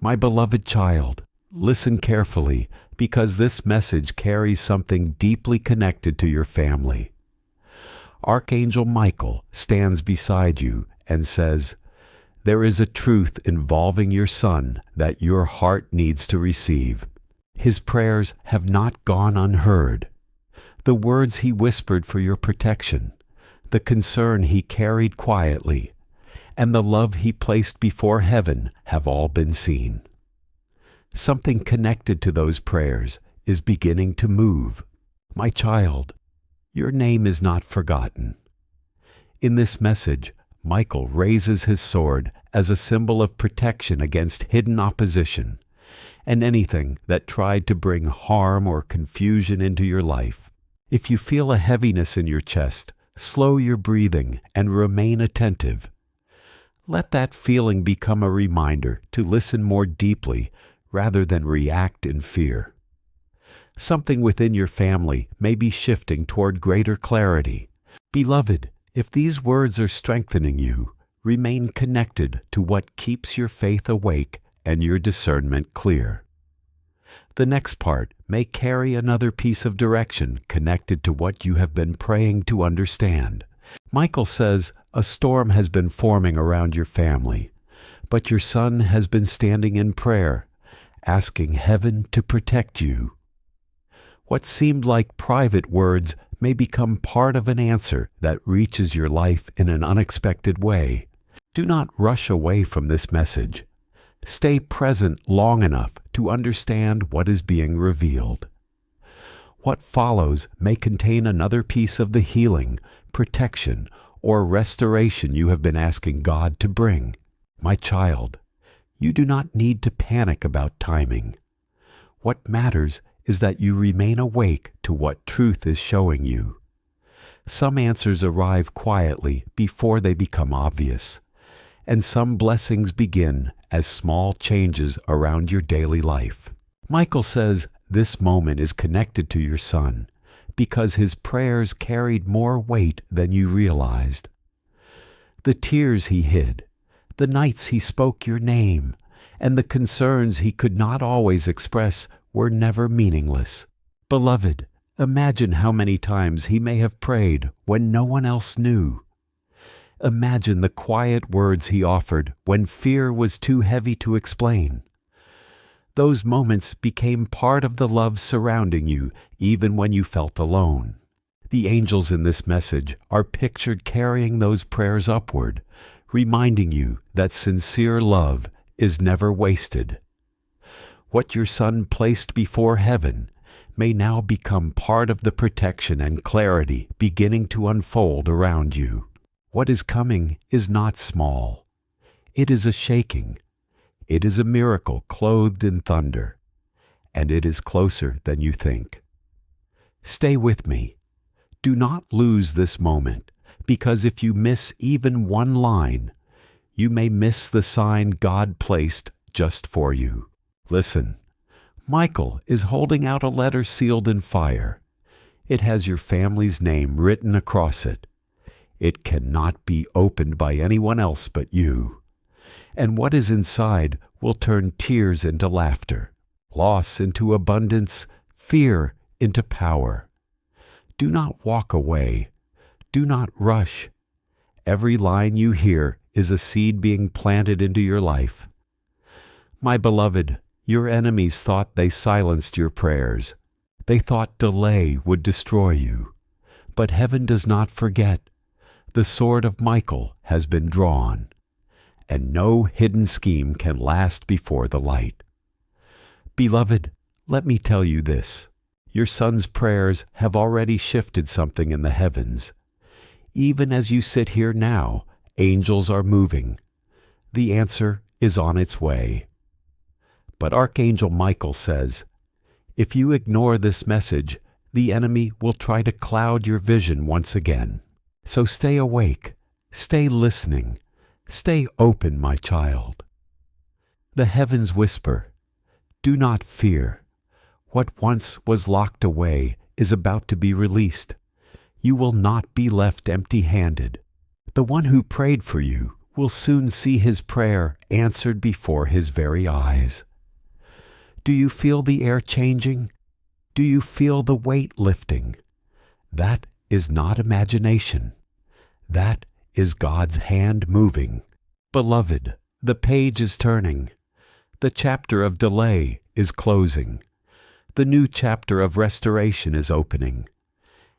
My beloved child, listen carefully because this message carries something deeply connected to your family. Archangel Michael stands beside you and says, "There is a truth involving your son that your heart needs to receive. His prayers have not gone unheard. The words he whispered for your protection, the concern he carried quietly, and the love he placed before heaven have all been seen. Something connected to those prayers is beginning to move. My child, your name is not forgotten." In this message, Michael raises his sword as a symbol of protection against hidden opposition and anything that tried to bring harm or confusion into your life. If you feel a heaviness in your chest, slow your breathing and remain attentive. Let that feeling become a reminder to listen more deeply rather than react in fear. Something within your family may be shifting toward greater clarity. Beloved, if these words are strengthening you, remain connected to what keeps your faith awake and your discernment clear. The next part may carry another piece of direction connected to what you have been praying to understand. Michael says a storm has been forming around your family, but your son has been standing in prayer, asking heaven to protect you. What seemed like private words may become part of an answer that reaches your life in an unexpected way. Do not rush away from this message. Stay present long enough to understand what is being revealed. What follows may contain another piece of the healing, protection, or restoration you have been asking God to bring. My child, you do not need to panic about timing. What matters is that you remain awake to what truth is showing you. Some answers arrive quietly before they become obvious, and some blessings begin as small changes around your daily life. Michael says this moment is connected to your son because his prayers carried more weight than you realized. The tears he hid, the nights he spoke your name, and the concerns he could not always express were never meaningless. Beloved, imagine how many times he may have prayed when no one else knew. Imagine the quiet words he offered when fear was too heavy to explain. Those moments became part of the love surrounding you even when you felt alone. The angels in this message are pictured carrying those prayers upward, reminding you that sincere love is never wasted. What your son placed before heaven may now become part of the protection and clarity beginning to unfold around you. What is coming is not small. It is a shaking. It is a miracle clothed in thunder, and it is closer than you think. Stay with me. Do not lose this moment, because if you miss even one line, you may miss the sign God placed just for you. Listen, Michael is holding out a letter sealed in fire. It has your family's name written across it. It cannot be opened by anyone else but you. And what is inside will turn tears into laughter, loss into abundance, fear into power. Do not walk away. Do not rush. Every line you hear is a seed being planted into your life. My beloved, your enemies thought they silenced your prayers. They thought delay would destroy you. But heaven does not forget. The sword of Michael has been drawn, and no hidden scheme can last before the light. Beloved, let me tell you this. Your son's prayers have already shifted something in the heavens. Even as you sit here now, angels are moving. The answer is on its way. But Archangel Michael says, if you ignore this message, the enemy will try to cloud your vision once again. So stay awake, stay listening, stay open, my child. The heavens whisper, do not fear. What once was locked away is about to be released. You will not be left empty-handed. The one who prayed for you will soon see his prayer answered before his very eyes. Do you feel the air changing? Do you feel the weight lifting? That is not imagination. That is God's hand moving. Beloved, the page is turning. The chapter of delay is closing. The new chapter of restoration is opening.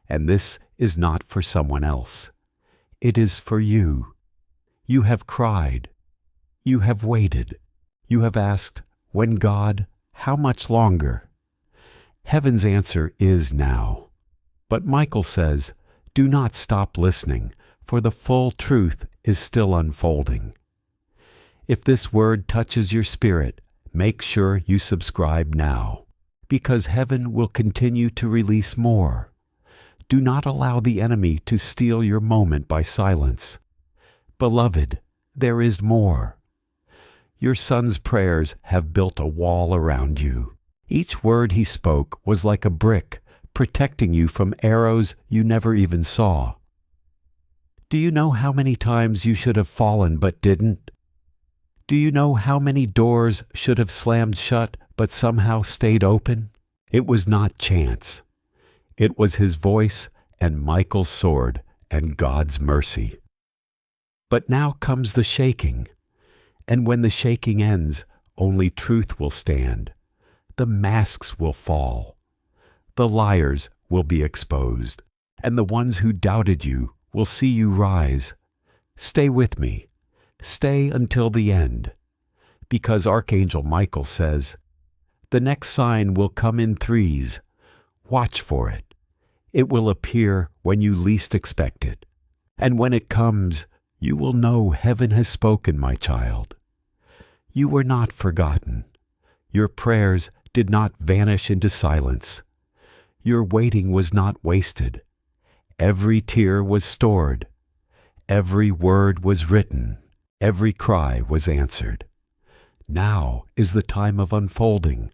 And this is not for someone else. It is for you. You have cried. You have waited. You have asked, when God, how much longer? Heaven's answer is now. But Michael says, do not stop listening, for the full truth is still unfolding. If this word touches your spirit, make sure you subscribe now, because heaven will continue to release more. Do not allow the enemy to steal your moment by silence. Beloved, there is more. Your son's prayers have built a wall around you. Each word he spoke was like a brick, protecting you from arrows you never even saw. Do you know how many times you should have fallen but didn't? Do you know how many doors should have slammed shut but somehow stayed open? It was not chance. It was his voice and Michael's sword and God's mercy. But now comes the shaking, and when the shaking ends, only truth will stand. The masks will fall. The liars will be exposed, and the ones who doubted you will see you rise. Stay with me. Stay until the end, because Archangel Michael says, the next sign will come in threes. Watch for it. It will appear when you least expect it. And when it comes, you will know heaven has spoken, my child. You were not forgotten. Your prayers did not vanish into silence. Your waiting was not wasted. Every tear was stored. Every word was written. Every cry was answered. Now is the time of unfolding.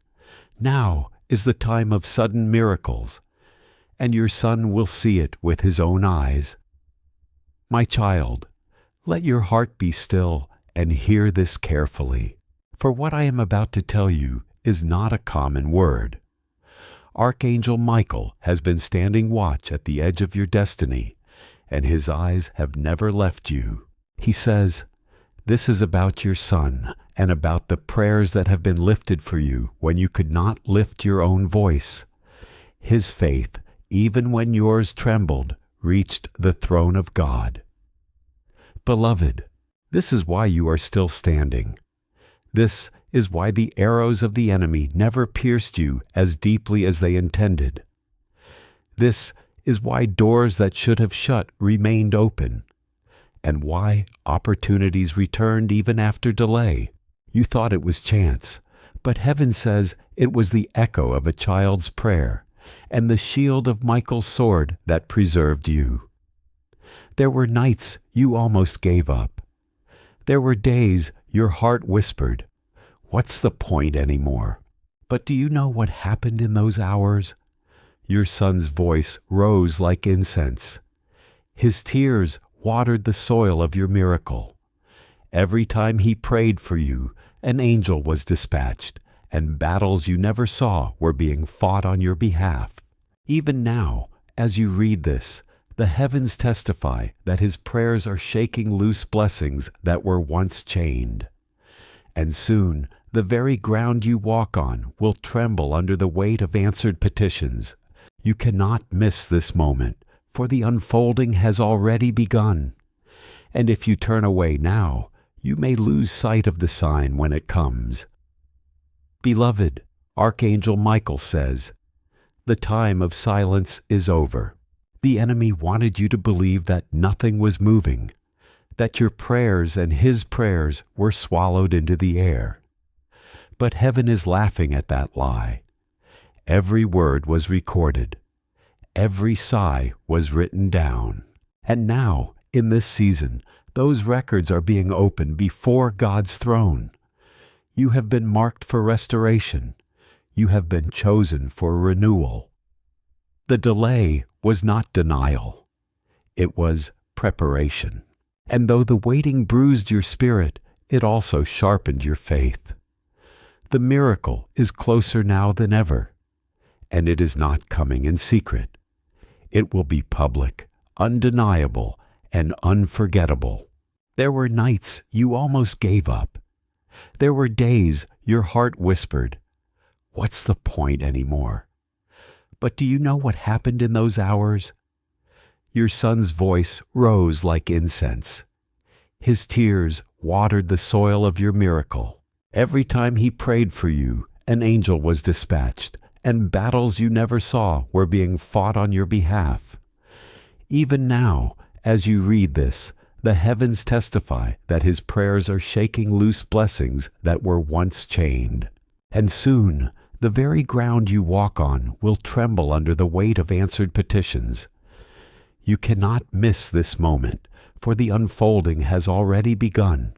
Now is the time of sudden miracles, and your son will see it with his own eyes. My child, let your heart be still and hear this carefully, for what I am about to tell you is not a common word. Archangel Michael has been standing watch at the edge of your destiny, and his eyes have never left you. He says, this is about your son and about the prayers that have been lifted for you when you could not lift your own voice. His faith, even when yours trembled, reached the throne of God. Beloved, this is why you are still standing. This is why the arrows of the enemy never pierced you as deeply as they intended. This is why doors that should have shut remained open, and why opportunities returned even after delay. You thought it was chance, but heaven says it was the echo of a child's prayer and the shield of Michael's sword that preserved you. There were nights you almost gave up. There were days your heart whispered, what's the point anymore? But do you know what happened in those hours? Your son's voice rose like incense. His tears watered the soil of your miracle. Every time he prayed for you, an angel was dispatched, and battles you never saw were being fought on your behalf. Even now, as you read this, the heavens testify that his prayers are shaking loose blessings that were once chained. And soon, the very ground you walk on will tremble under the weight of answered petitions. You cannot miss this moment, for the unfolding has already begun. And if you turn away now, you may lose sight of the sign when it comes. Beloved, Archangel Michael says, the time of silence is over. The enemy wanted you to believe that nothing was moving, that your prayers and his prayers were swallowed into the air. But heaven is laughing at that lie. Every word was recorded. Every sigh was written down. And now, in this season, those records are being opened before God's throne. You have been marked for restoration. You have been chosen for renewal. The delay was not denial. It was preparation. And though the waiting bruised your spirit, it also sharpened your faith. The miracle is closer now than ever, and it is not coming in secret. It will be public, undeniable, and unforgettable. There were nights you almost gave up. There were days your heart whispered, "What's the point anymore?" But do you know what happened in those hours? Your son's voice rose like incense. His tears watered the soil of your miracle. Every time he prayed for you, an angel was dispatched, and battles you never saw were being fought on your behalf. Even now, as you read this, the heavens testify that his prayers are shaking loose blessings that were once chained. And soon, the very ground you walk on will tremble under the weight of answered petitions. You cannot miss this moment, for the unfolding has already begun.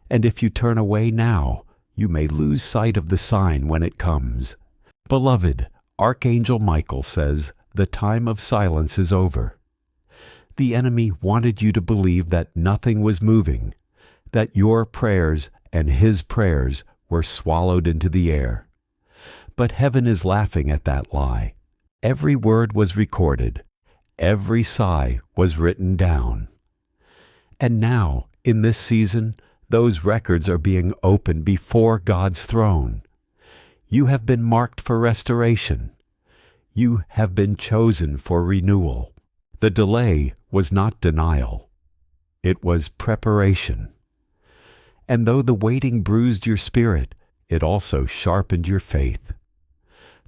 And if you turn away now, you may lose sight of the sign when it comes. Beloved, Archangel Michael says the time of silence is over. The enemy wanted you to believe that nothing was moving, that your prayers and his prayers were swallowed into the air. But heaven is laughing at that lie. Every word was recorded. Every sigh was written down. And now, in this season, those records are being opened before God's throne. You have been marked for restoration. You have been chosen for renewal. The delay was not denial. It was preparation. And though the waiting bruised your spirit, it also sharpened your faith.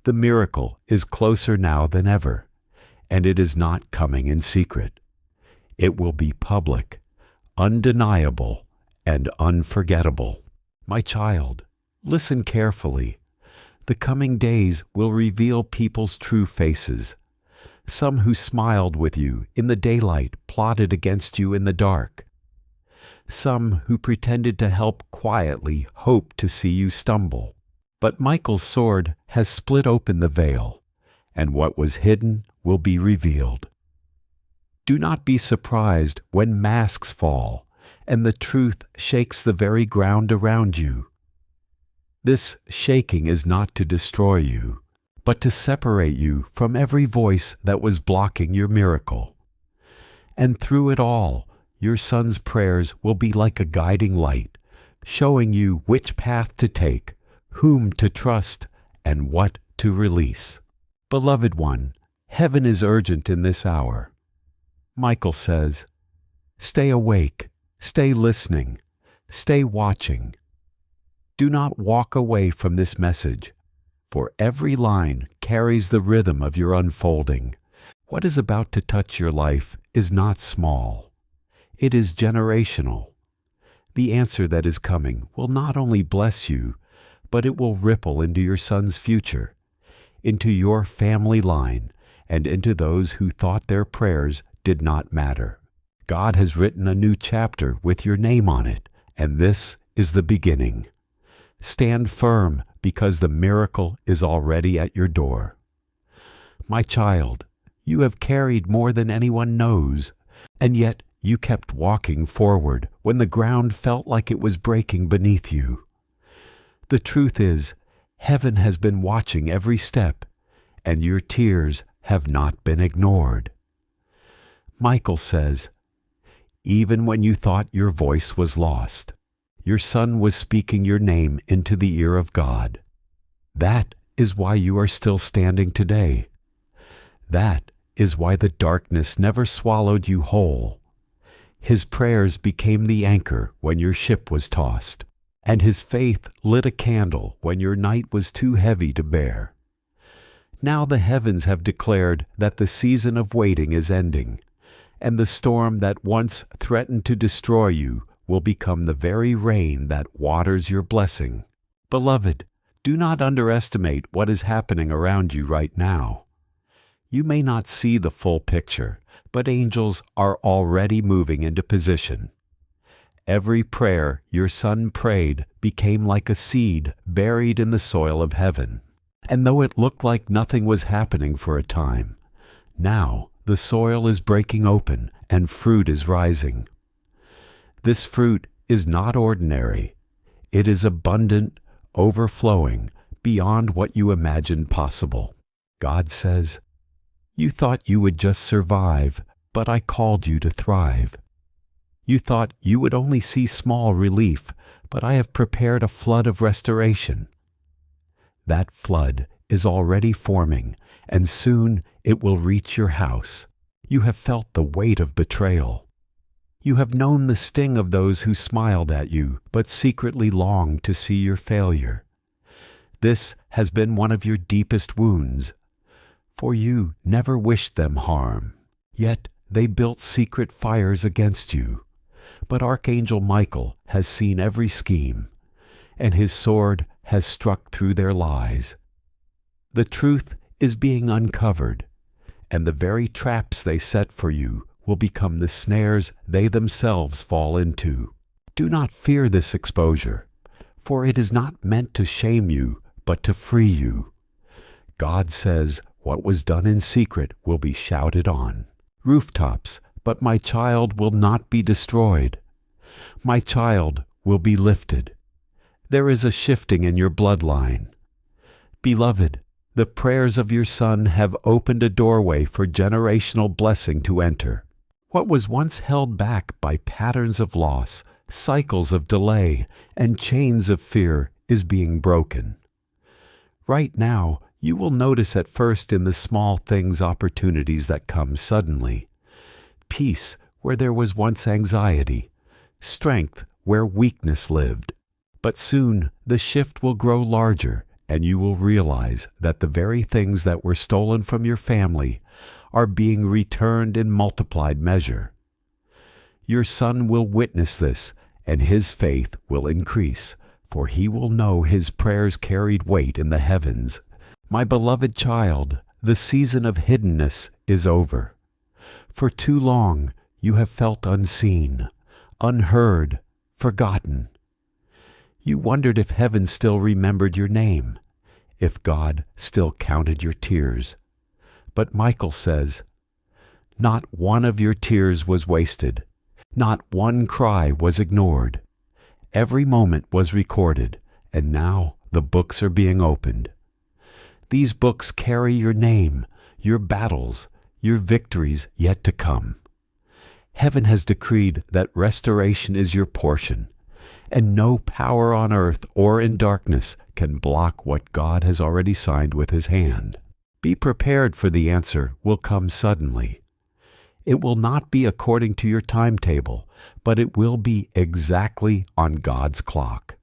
The miracle is closer now than ever, and it is not coming in secret. It will be public, undeniable, and unforgettable. My child, listen carefully. The coming days will reveal people's true faces. Some who smiled with you in the daylight plotted against you in the dark. Some who pretended to help quietly hoped to see you stumble. But Michael's sword has split open the veil, and what was hidden will be revealed. Do not be surprised when masks fall and the truth shakes the very ground around you. This shaking is not to destroy you, but to separate you from every voice that was blocking your miracle. And through it all, your son's prayers will be like a guiding light, showing you which path to take, whom to trust, and what to release. Beloved one, heaven is urgent in this hour. Michael says, stay awake, stay listening, stay watching. Do not walk away from this message, for every line carries the rhythm of your unfolding. What is about to touch your life is not small. It is generational. The answer that is coming will not only bless you, but it will ripple into your son's future, into your family line, and into those who thought their prayers did not matter. God has written a new chapter with your name on it, and this is the beginning. Stand firm, because the miracle is already at your door. My child, you have carried more than anyone knows, and yet you kept walking forward when the ground felt like it was breaking beneath you. The truth is, heaven has been watching every step, and your tears have not been ignored. Michael says, even when you thought your voice was lost, your son was speaking your name into the ear of God. That is why you are still standing today. That is why the darkness never swallowed you whole. His prayers became the anchor when your ship was tossed, and his faith lit a candle when your night was too heavy to bear. Now the heavens have declared that the season of waiting is ending, and the storm that once threatened to destroy you will become the very rain that waters your blessing. Beloved, do not underestimate what is happening around you right now. You may not see the full picture, but angels are already moving into position. Every prayer your son prayed became like a seed buried in the soil of heaven. And though it looked like nothing was happening for a time, now the soil is breaking open and fruit is rising. This fruit is not ordinary. It is abundant, overflowing, beyond what you imagined possible. God says, "You thought you would just survive, but I called you to thrive. You thought you would only see small relief, but I have prepared a flood of restoration. That flood is already forming, and soon it will reach your house. You have felt the weight of betrayal. You have known the sting of those who smiled at you, but secretly longed to see your failure. This has been one of your deepest wounds, for you never wished them harm. Yet they built secret fires against you. But Archangel Michael has seen every scheme, and his sword has struck through their lies. The truth is being uncovered, and the very traps they set for you will become the snares they themselves fall into. Do not fear this exposure, for it is not meant to shame you, but to free you. God says what was done in secret will be shouted on rooftops, but my child will not be destroyed. My child will be lifted. There is a shifting in your bloodline. Beloved, the prayers of your son have opened a doorway for generational blessing to enter. What was once held back by patterns of loss, cycles of delay, and chains of fear is being broken. Right now, you will notice at first in the small things opportunities that come suddenly. Peace where there was once anxiety, strength where weakness lived. But soon the shift will grow larger, and you will realize that the very things that were stolen from your family are being returned in multiplied measure. Your son will witness this, and his faith will increase, for he will know his prayers carried weight in the heavens. My beloved child, the season of hiddenness is over. For too long you have felt unseen, unheard, forgotten. You wondered if heaven still remembered your name, if God still counted your tears. But Michael says, not one of your tears was wasted. Not one cry was ignored. Every moment was recorded, and now the books are being opened. These books carry your name, your battles, your victories yet to come. Heaven has decreed that restoration is your portion, and no power on earth or in darkness can block what God has already signed with his hand. Be prepared, for the answer will come suddenly. It will not be according to your timetable, but it will be exactly on God's clock.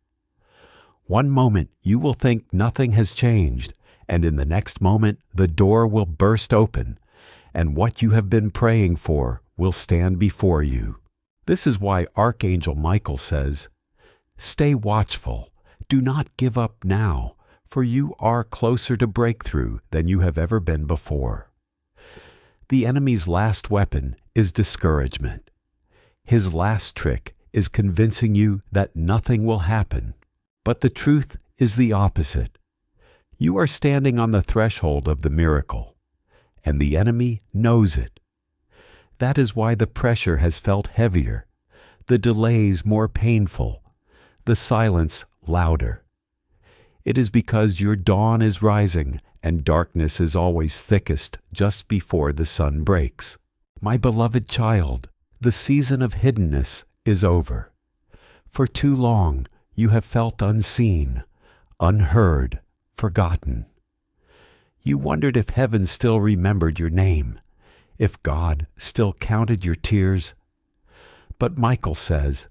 One moment you will think nothing has changed, and in the next moment the door will burst open, and what you have been praying for will stand before you. This is why Archangel Michael says, "Stay watchful. Do not give up now, for you are closer to breakthrough than you have ever been before." The enemy's last weapon is discouragement. His last trick is convincing you that nothing will happen. But the truth is the opposite. You are standing on the threshold of the miracle, and the enemy knows it. That is why the pressure has felt heavier, the delays more painful, the silence louder. It is because your dawn is rising and darkness is always thickest just before the sun breaks. My beloved child, the season of hiddenness is over. For too long you have felt unseen, unheard, forgotten. You wondered if heaven still remembered your name, if God still counted your tears. But Michael says,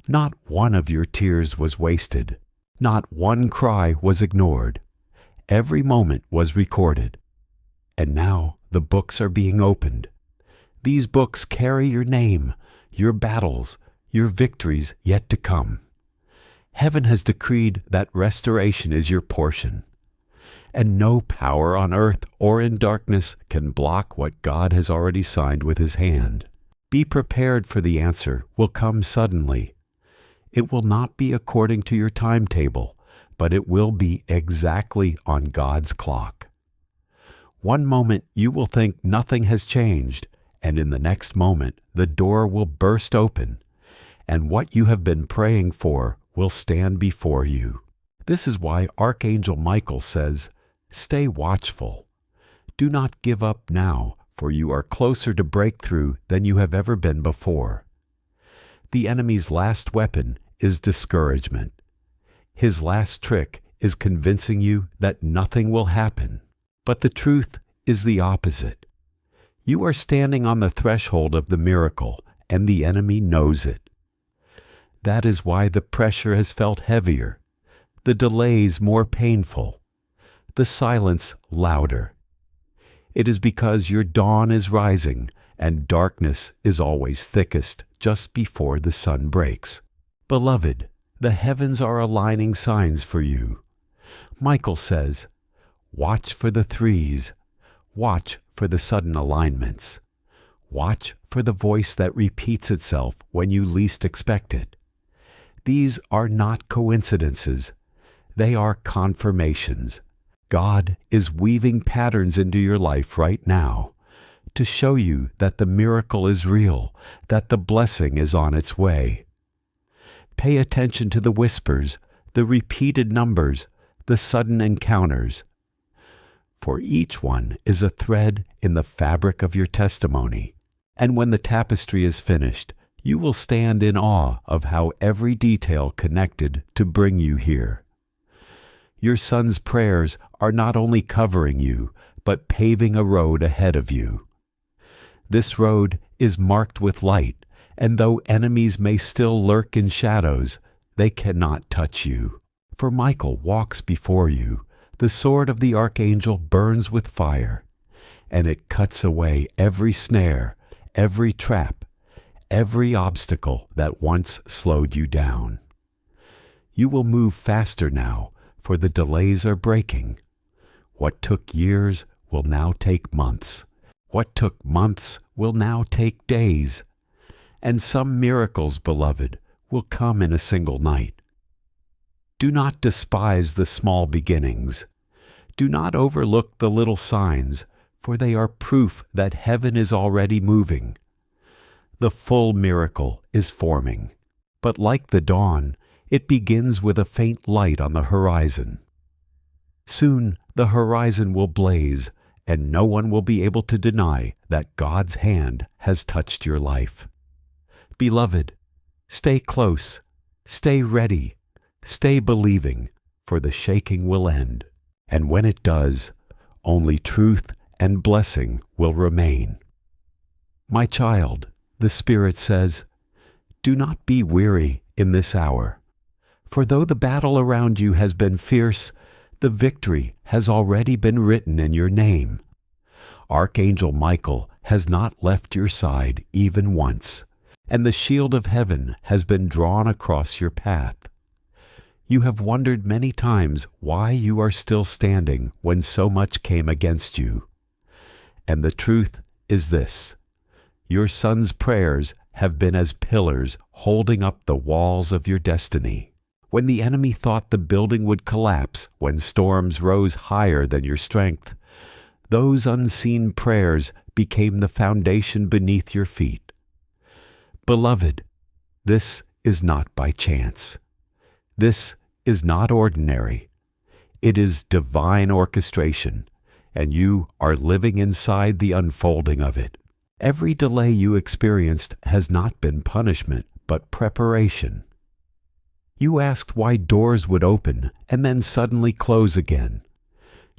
not one of your tears was wasted. Not one cry was ignored. Every moment was recorded. And now the books are being opened. These books carry your name, your battles, your victories yet to come. Heaven has decreed that restoration is your portion, and no power on earth or in darkness can block what God has already signed with his hand. Be prepared, for the answer will come suddenly. It will not be according to your timetable, but it will be exactly on God's clock. One moment you will think nothing has changed, and in the next moment the door will burst open, and what you have been praying for will stand before you. This is why Archangel Michael says, "Stay watchful. Do not give up now, for you are closer to breakthrough than you have ever been before." The enemy's last weapon is discouragement. His last trick is convincing you that nothing will happen. But the truth is the opposite. You are standing on the threshold of the miracle, and the enemy knows it. That is why the pressure has felt heavier, the delays more painful, the silence louder. It is because your dawn is rising and darkness is always thickest just before the sun breaks. Beloved, the heavens are aligning signs for you. Michael says, "Watch for the threes. Watch for the sudden alignments. Watch for the voice that repeats itself when you least expect it." These are not coincidences. They are confirmations. God is weaving patterns into your life right now to show you that the miracle is real, that the blessing is on its way. Pay attention to the whispers, the repeated numbers, the sudden encounters. For each one is a thread in the fabric of your testimony. And when the tapestry is finished, you will stand in awe of how every detail connected to bring you here. Your son's prayers are not only covering you, but paving a road ahead of you. This road is marked with light, and though enemies may still lurk in shadows, they cannot touch you. For Michael walks before you. The sword of the archangel burns with fire, and it cuts away every snare, every trap, every obstacle that once slowed you down. You will move faster now, for the delays are breaking. What took years will now take months. What took months will now take days. And some miracles, beloved, will come in a single night. Do not despise the small beginnings. Do not overlook the little signs, for they are proof that heaven is already moving. The full miracle is forming, but like the dawn, it begins with a faint light on the horizon. Soon the horizon will blaze, and no one will be able to deny that God's hand has touched your life. Beloved, stay close, stay ready, stay believing, for the shaking will end. And when it does, only truth and blessing will remain. My child, the Spirit says, do not be weary in this hour. For though the battle around you has been fierce, the victory has already been written in your name. Archangel Michael has not left your side even once, and the shield of heaven has been drawn across your path. You have wondered many times why you are still standing when so much came against you. And the truth is this: your son's prayers have been as pillars holding up the walls of your destiny. When the enemy thought the building would collapse, when storms rose higher than your strength, those unseen prayers became the foundation beneath your feet. Beloved, this is not by chance. This is not ordinary. It is divine orchestration, and you are living inside the unfolding of it. Every delay you experienced has not been punishment, but preparation. You asked why doors would open and then suddenly close again.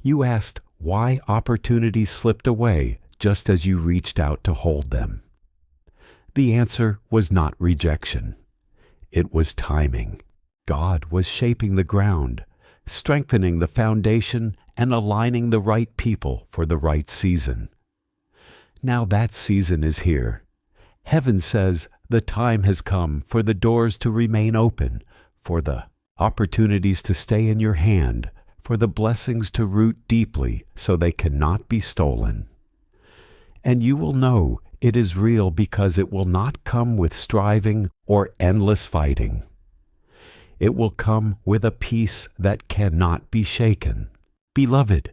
You asked why opportunities slipped away just as you reached out to hold them. The answer was not rejection. It was timing. God was shaping the ground, strengthening the foundation, and aligning the right people for the right season. Now that season is here. Heaven says the time has come for the doors to remain open, for the opportunities to stay in your hand, for the blessings to root deeply so they cannot be stolen. And you will know it is real because it will not come with striving or endless fighting. It will come with a peace that cannot be shaken. Beloved,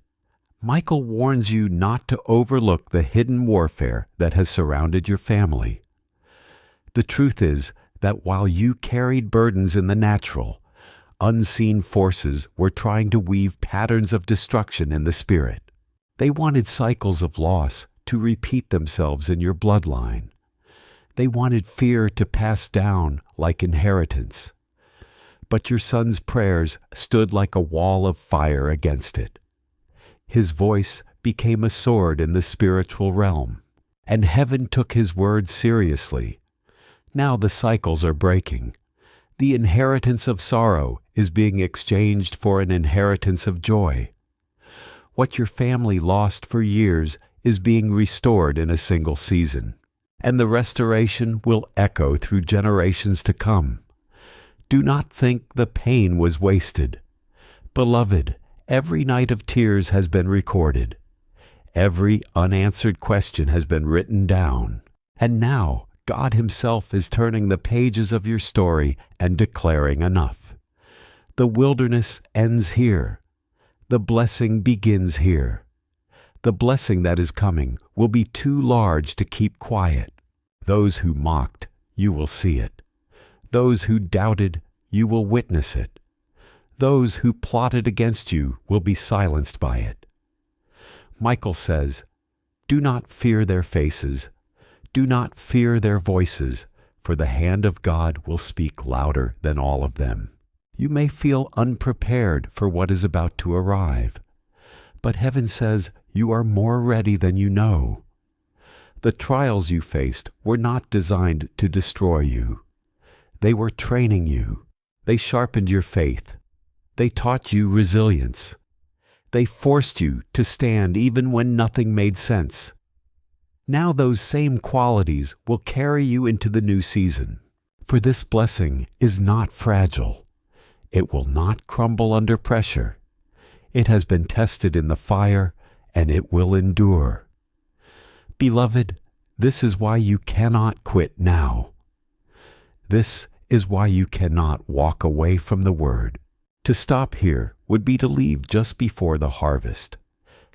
Michael warns you not to overlook the hidden warfare that has surrounded your family. The truth is that while you carried burdens in the natural, unseen forces were trying to weave patterns of destruction in the spirit. They wanted cycles of loss to repeat themselves in your bloodline. They wanted fear to pass down like inheritance. But your son's prayers stood like a wall of fire against it. His voice became a sword in the spiritual realm, and heaven took his word seriously. Now the cycles are breaking. The inheritance of sorrow is being exchanged for an inheritance of joy. What your family lost for years is being restored in a single season, and the restoration will echo through generations to come. Do not think the pain was wasted. Beloved, every night of tears has been recorded. Every unanswered question has been written down. And now God Himself is turning the pages of your story and declaring enough. The wilderness ends here. The blessing begins here. The blessing that is coming will be too large to keep quiet. Those who mocked, you will see it. Those who doubted, you will witness it. Those who plotted against you will be silenced by it. Michael says, "Do not fear their faces. Do not fear their voices, for the hand of God will speak louder than all of them." You may feel unprepared for what is about to arrive, but heaven says you are more ready than you know. The trials you faced were not designed to destroy you. They were training you. They sharpened your faith. They taught you resilience. They forced you to stand even when nothing made sense. Now those same qualities will carry you into the new season. For this blessing is not fragile. It will not crumble under pressure. It has been tested in the fire, and it will endure. Beloved, this is why you cannot quit now. This is why you cannot walk away from the Word. To stop here would be to leave just before the harvest.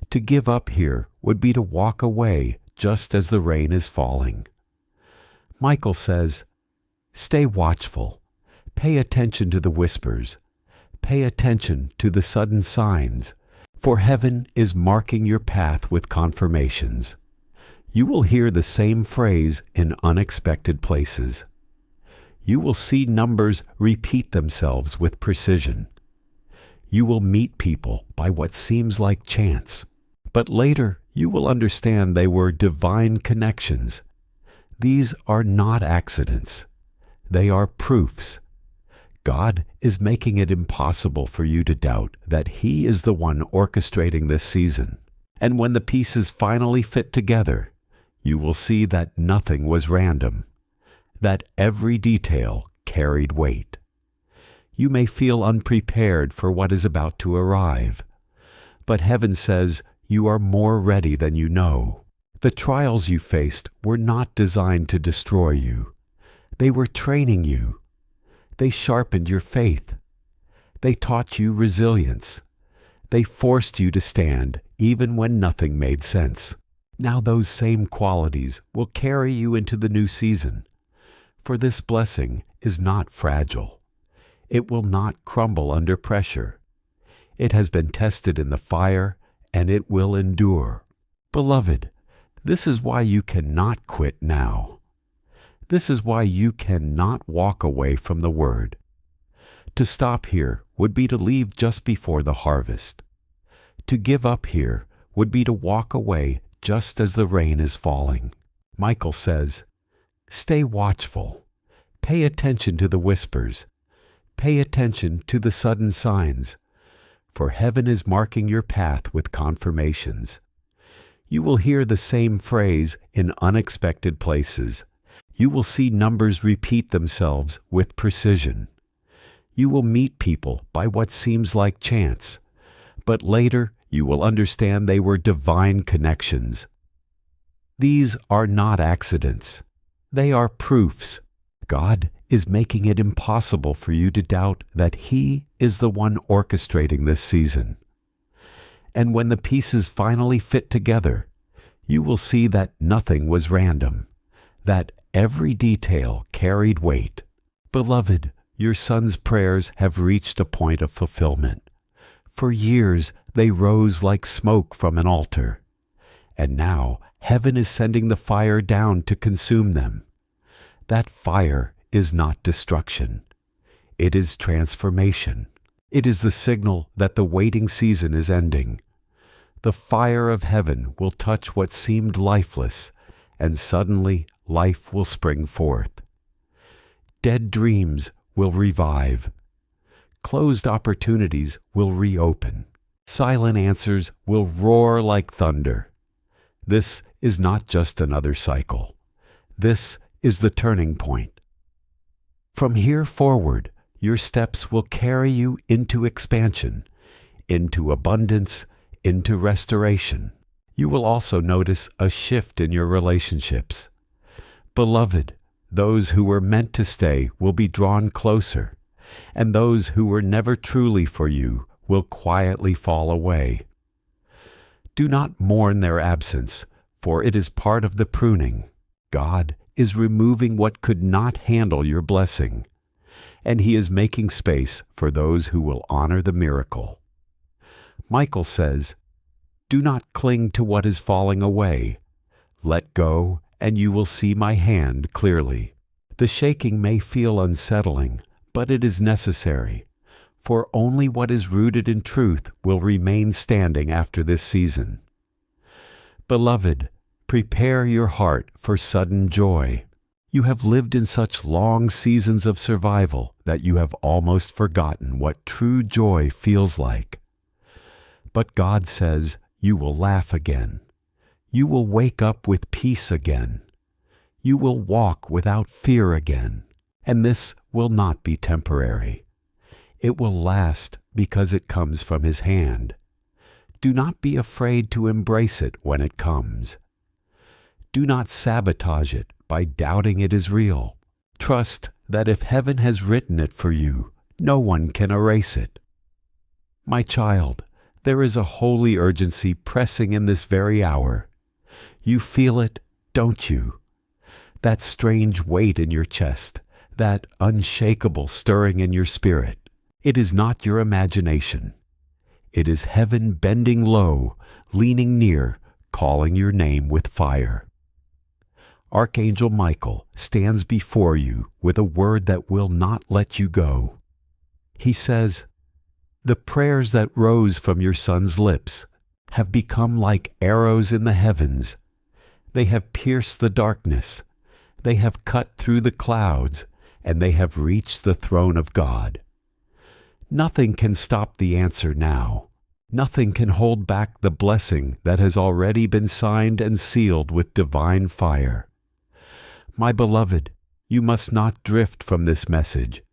To give up here would be to walk away just as the rain is falling. Michael says, "Stay watchful. Pay attention to the whispers. Pay attention to the sudden signs, for heaven is marking your path with confirmations. You will hear the same phrase in unexpected places. You will see numbers repeat themselves with precision. You will meet people by what seems like chance, but later you will understand they were divine connections. These are not accidents. They are proofs. God is making it impossible for you to doubt that He is the one orchestrating this season. And when the pieces finally fit together, you will see that nothing was random, that every detail carried weight. You may feel unprepared for what is about to arrive, but heaven says you are more ready than you know. The trials you faced were not designed to destroy you. They were training you. They sharpened your faith. They taught you resilience. They forced you to stand even when nothing made sense. Now those same qualities will carry you into the new season. For this blessing is not fragile. It will not crumble under pressure. It has been tested in the fire, and it will endure. Beloved, this is why you cannot quit now. This is why you cannot walk away from the Word. To stop here would be to leave just before the harvest. To give up here would be to walk away just as the rain is falling. Michael says, "Stay watchful. Pay attention to the whispers. Pay attention to the sudden signs, for heaven is marking your path with confirmations. You will hear the same phrase in unexpected places. You will see numbers repeat themselves with precision. You will meet people by what seems like chance, but later you will understand they were divine connections. These are not accidents. They are proofs. God is making it impossible for you to doubt that He is the one orchestrating this season. And when the pieces finally fit together, you will see that nothing was random, that every detail carried weight. Beloved, your son's prayers have reached a point of fulfillment. For years they rose like smoke from an altar, and now heaven is sending the fire down to consume them. That fire is not destruction. It is transformation. It is the signal that the waiting season is ending. The fire of heaven will touch what seemed lifeless, and suddenly life will spring forth. Dead dreams will revive. Closed opportunities will reopen. Silent answers will roar like thunder. This is not just another cycle. This is the turning point. From here forward, your steps will carry you into expansion, into abundance, into restoration. You will also notice a shift in your relationships. Beloved, those who were meant to stay will be drawn closer, and those who were never truly for you will quietly fall away. Do not mourn their absence, for it is part of the pruning. God is removing what could not handle your blessing, and He is making space for those who will honor the miracle. Michael says, "Do not cling to what is falling away. Let go, and you will see my hand clearly." The shaking may feel unsettling, but it is necessary, for only what is rooted in truth will remain standing after this season. Beloved, prepare your heart for sudden joy. You have lived in such long seasons of survival that you have almost forgotten what true joy feels like. But God says you will laugh again. You will wake up with peace again. You will walk without fear again. And this will not be temporary. It will last because it comes from His hand. Do not be afraid to embrace it when it comes. Do not sabotage it by doubting it is real. Trust that if heaven has written it for you, no one can erase it. My child, there is a holy urgency pressing in this very hour. You feel it, don't you? That strange weight in your chest, that unshakable stirring in your spirit. It is not your imagination. It is heaven bending low, leaning near, calling your name with fire. Archangel Michael stands before you with a word that will not let you go. He says, "The prayers that rose from your son's lips have become like arrows in the heavens. They have pierced the darkness. They have cut through the clouds, and they have reached the throne of God. Nothing can stop the answer now. Nothing can hold back the blessing that has already been signed and sealed with divine fire. My beloved, you must not drift from this message,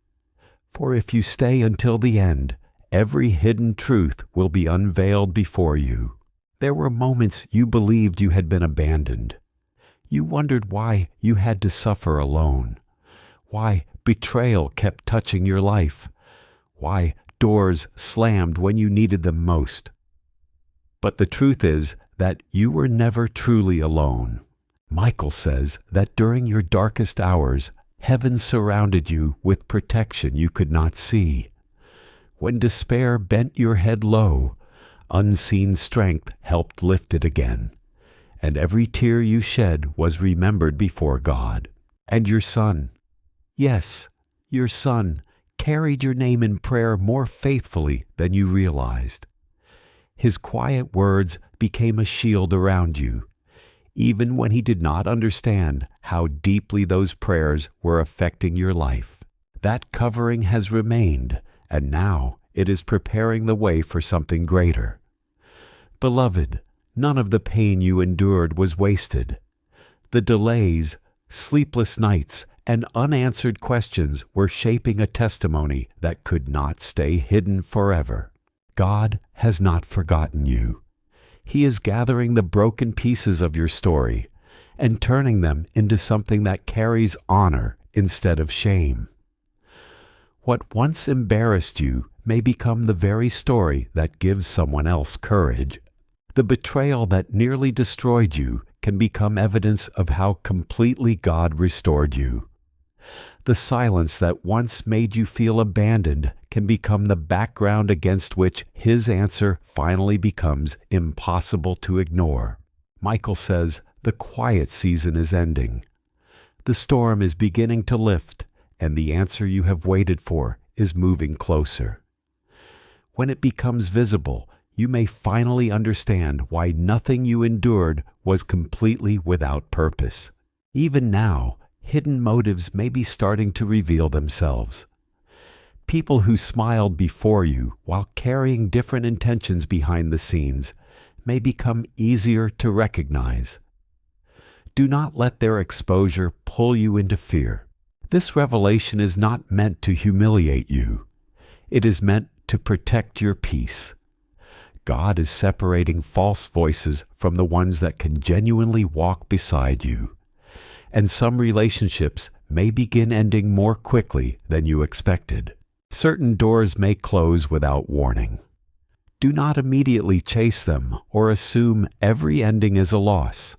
for if you stay until the end, every hidden truth will be unveiled before you. There were moments you believed you had been abandoned. You wondered why you had to suffer alone, why betrayal kept touching your life, why doors slammed when you needed them most. But the truth is that you were never truly alone. Michael says that during your darkest hours, heaven surrounded you with protection you could not see. When despair bent your head low, unseen strength helped lift it again, and every tear you shed was remembered before God. And your son, yes, your son, carried your name in prayer more faithfully than you realized. His quiet words became a shield around you, even when he did not understand how deeply those prayers were affecting your life. That covering has remained, and now it is preparing the way for something greater. Beloved, none of the pain you endured was wasted. The delays, sleepless nights, and unanswered questions were shaping a testimony that could not stay hidden forever. God has not forgotten you. He is gathering the broken pieces of your story and turning them into something that carries honor instead of shame. What once embarrassed you may become the very story that gives someone else courage. The betrayal that nearly destroyed you can become evidence of how completely God restored you. The silence that once made you feel abandoned can become the background against which His answer finally becomes impossible to ignore. Michael says the quiet season is ending. The storm is beginning to lift, and the answer you have waited for is moving closer. When it becomes visible, you may finally understand why nothing you endured was completely without purpose. Even now, hidden motives may be starting to reveal themselves. People who smiled before you while carrying different intentions behind the scenes may become easier to recognize. Do not let their exposure pull you into fear. This revelation is not meant to humiliate you. It is meant to protect your peace. God is separating false voices from the ones that can genuinely walk beside you. And some relationships may begin ending more quickly than you expected. Certain doors may close without warning. Do not immediately chase them or assume every ending is a loss.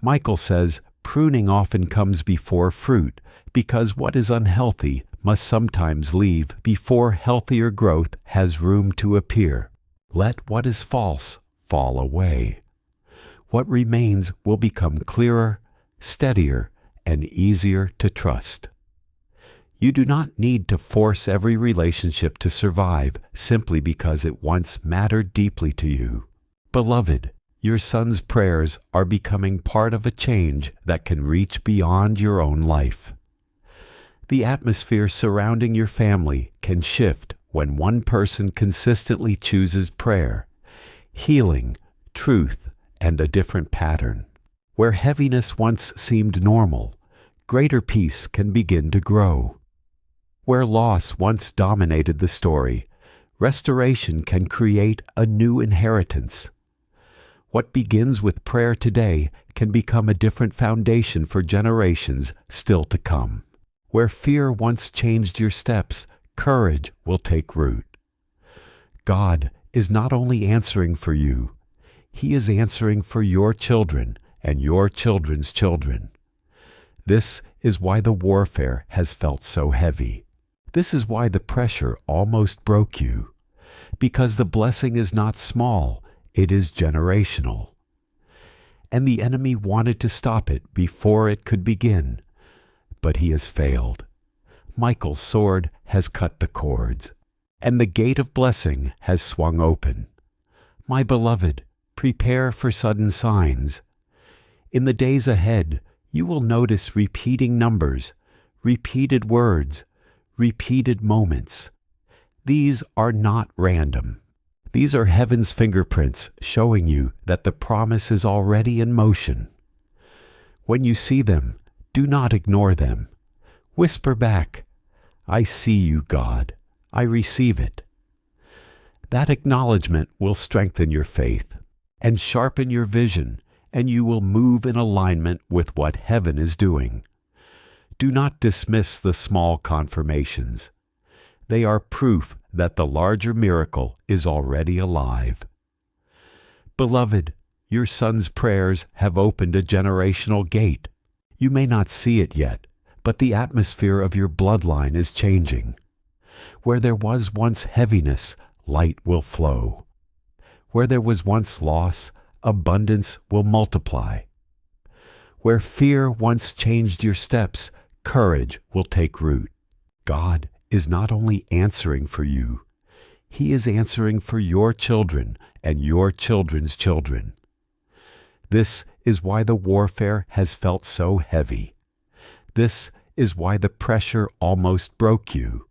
Michael says pruning often comes before fruit because what is unhealthy must sometimes leave before healthier growth has room to appear. Let what is false fall away. What remains will become clearer, steadier, and easier to trust. You do not need to force every relationship to survive simply because it once mattered deeply to you. Beloved, your son's prayers are becoming part of a change that can reach beyond your own life. The atmosphere surrounding your family can shift when one person consistently chooses prayer, healing, truth, and a different pattern. Where heaviness once seemed normal, greater peace can begin to grow. Where loss once dominated the story, restoration can create a new inheritance. What begins with prayer today can become a different foundation for generations still to come. Where fear once changed your steps, courage will take root. God is not only answering for you, He is answering for your children and your children's children. This is why the warfare has felt so heavy. This is why the pressure almost broke you. Because the blessing is not small, it is generational. And the enemy wanted to stop it before it could begin, but he has failed. Michael's sword has cut the cords, and the gate of blessing has swung open. My beloved, prepare for sudden signs. In the days ahead, you will notice repeating numbers, repeated words, repeated moments. These are not random. These are heaven's fingerprints showing you that the promise is already in motion. When you see them, do not ignore them. Whisper back, I see you, God. I receive it. That acknowledgement will strengthen your faith and sharpen your vision, and you will move in alignment with what heaven is doing. Do not dismiss the small confirmations. They are proof that the larger miracle is already alive. Beloved, your son's prayers have opened a generational gate. You may not see it yet, but the atmosphere of your bloodline is changing. Where there was once heaviness, light will flow. Where there was once loss, abundance will multiply. Where fear once changed your steps, courage will take root. God is not only answering for you, He is answering for your children and your children's children. This is why the warfare has felt so heavy. This is why the pressure almost broke you.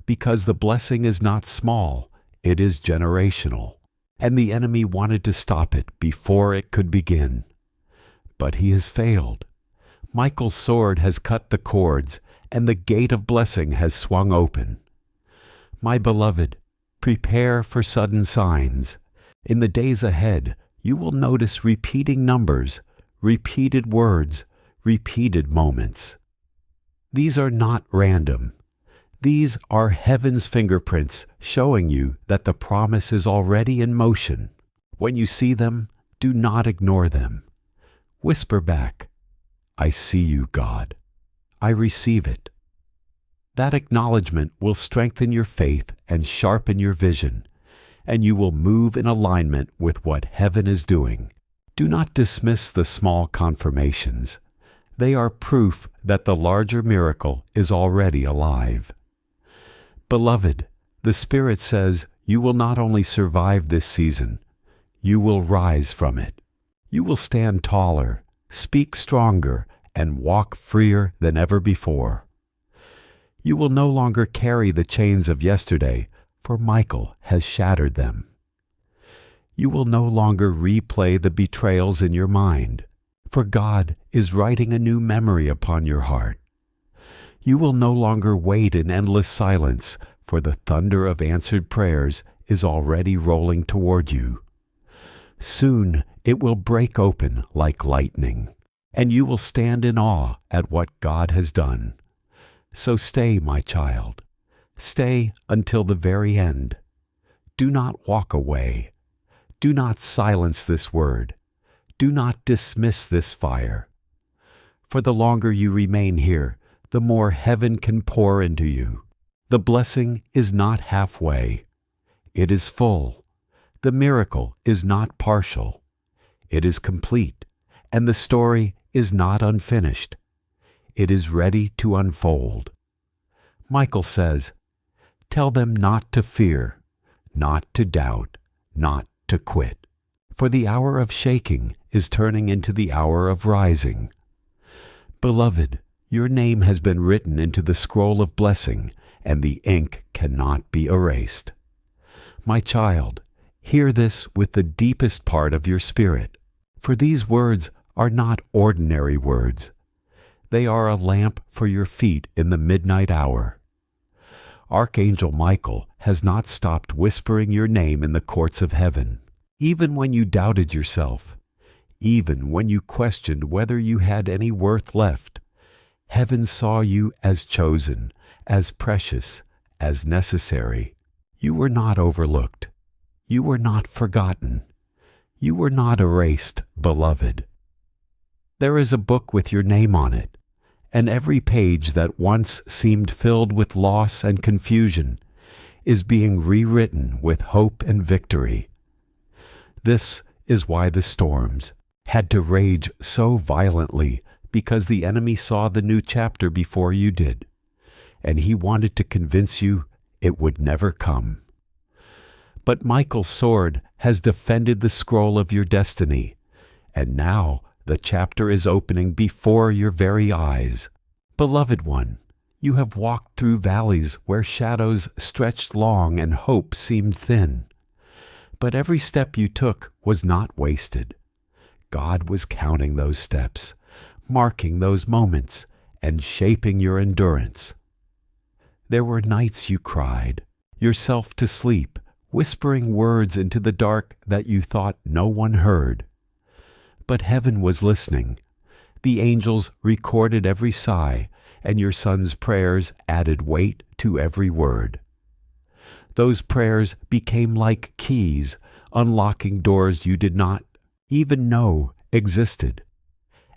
Because the blessing is not small, it is generational, and the enemy wanted to stop it before it could begin. But he has failed. Michael's sword has cut the cords, and the gate of blessing has swung open. My beloved, prepare for sudden signs. In the days ahead, you will notice repeating numbers, repeated words, repeated moments. These are not random. These are heaven's fingerprints showing you that the promise is already in motion. When you see them, do not ignore them. Whisper back, I see you, God. I receive it. That acknowledgement will strengthen your faith and sharpen your vision, and you will move in alignment with what heaven is doing. Do not dismiss the small confirmations. They are proof that the larger miracle is already alive. Beloved, the Spirit says you will not only survive this season, you will rise from it. You will stand taller, speak stronger, and walk freer than ever before. You will no longer carry the chains of yesterday, for Michael has shattered them. You will no longer replay the betrayals in your mind, for God is writing a new memory upon your heart. You will no longer wait in endless silence, for the thunder of answered prayers is already rolling toward you. Soon it will break open like lightning, and you will stand in awe at what God has done. So stay, my child. Stay until the very end. Do not walk away. Do not silence this word. Do not dismiss this fire. For the longer you remain here, the more heaven can pour into you. The blessing is not halfway. It is full. The miracle is not partial. It is complete, and the story is not unfinished. It is ready to unfold. Michael says, "Tell them not to fear, not to doubt, not to quit, for the hour of shaking is turning into the hour of rising." Beloved, your name has been written into the scroll of blessing, and the ink cannot be erased. My child, hear this with the deepest part of your spirit, for these words are not ordinary words. They are a lamp for your feet in the midnight hour. Archangel Michael has not stopped whispering your name in the courts of heaven, even when you doubted yourself, even when you questioned whether you had any worth left. Heaven saw you as chosen, as precious, as necessary. You were not overlooked. You were not forgotten. You were not erased, beloved. There is a book with your name on it, and every page that once seemed filled with loss and confusion is being rewritten with hope and victory. This is why the storms had to rage so violently, because the enemy saw the new chapter before you did, and he wanted to convince you it would never come. But Michael's sword has defended the scroll of your destiny, and now the chapter is opening before your very eyes. Beloved one, you have walked through valleys where shadows stretched long and hope seemed thin. But every step you took was not wasted. God was counting those steps, marking those moments, and shaping your endurance. There were nights you cried yourself to sleep, whispering words into the dark that you thought no one heard. But heaven was listening. The angels recorded every sigh, and your son's prayers added weight to every word. Those prayers became like keys, unlocking doors you did not even know existed.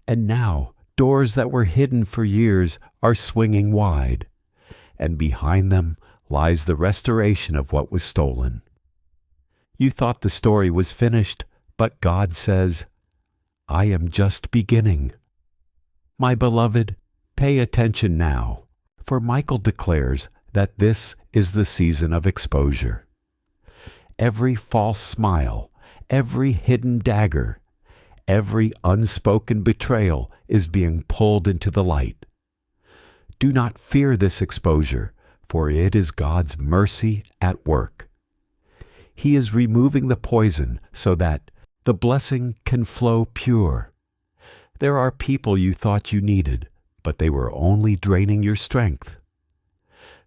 And now, doors that were hidden for years are swinging wide, and behind them lies the restoration of what was stolen. You thought the story was finished, but God says, "I am just beginning." My beloved, pay attention now, for Michael declares that this is the season of exposure. Every false smile, every hidden dagger, every unspoken betrayal is being pulled into the light. Do not fear this exposure, for it is God's mercy at work. He is removing the poison so that the blessing can flow pure. There are people you thought you needed, but they were only draining your strength.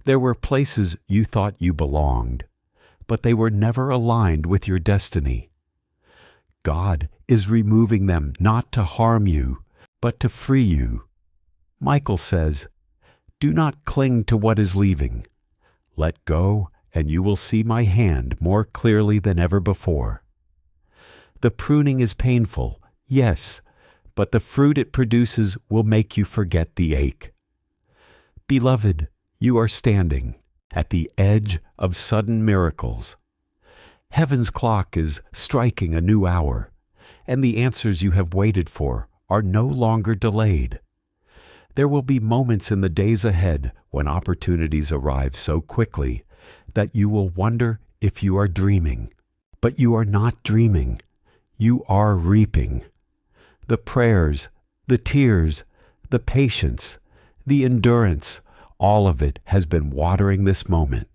There were places you thought you belonged, but they were never aligned with your destiny. God is removing them not to harm you, but to free you. Michael says, "Do not cling to what is leaving. Let go, and you will see my hand more clearly than ever before." The pruning is painful, yes, but the fruit it produces will make you forget the ache. Beloved, you are standing at the edge of sudden miracles. Heaven's clock is striking a new hour, and the answers you have waited for are no longer delayed. There will be moments in the days ahead when opportunities arrive so quickly that you will wonder if you are dreaming. But you are not dreaming. You are reaping. The prayers, the tears, the patience, the endurance, all of it has been watering this moment.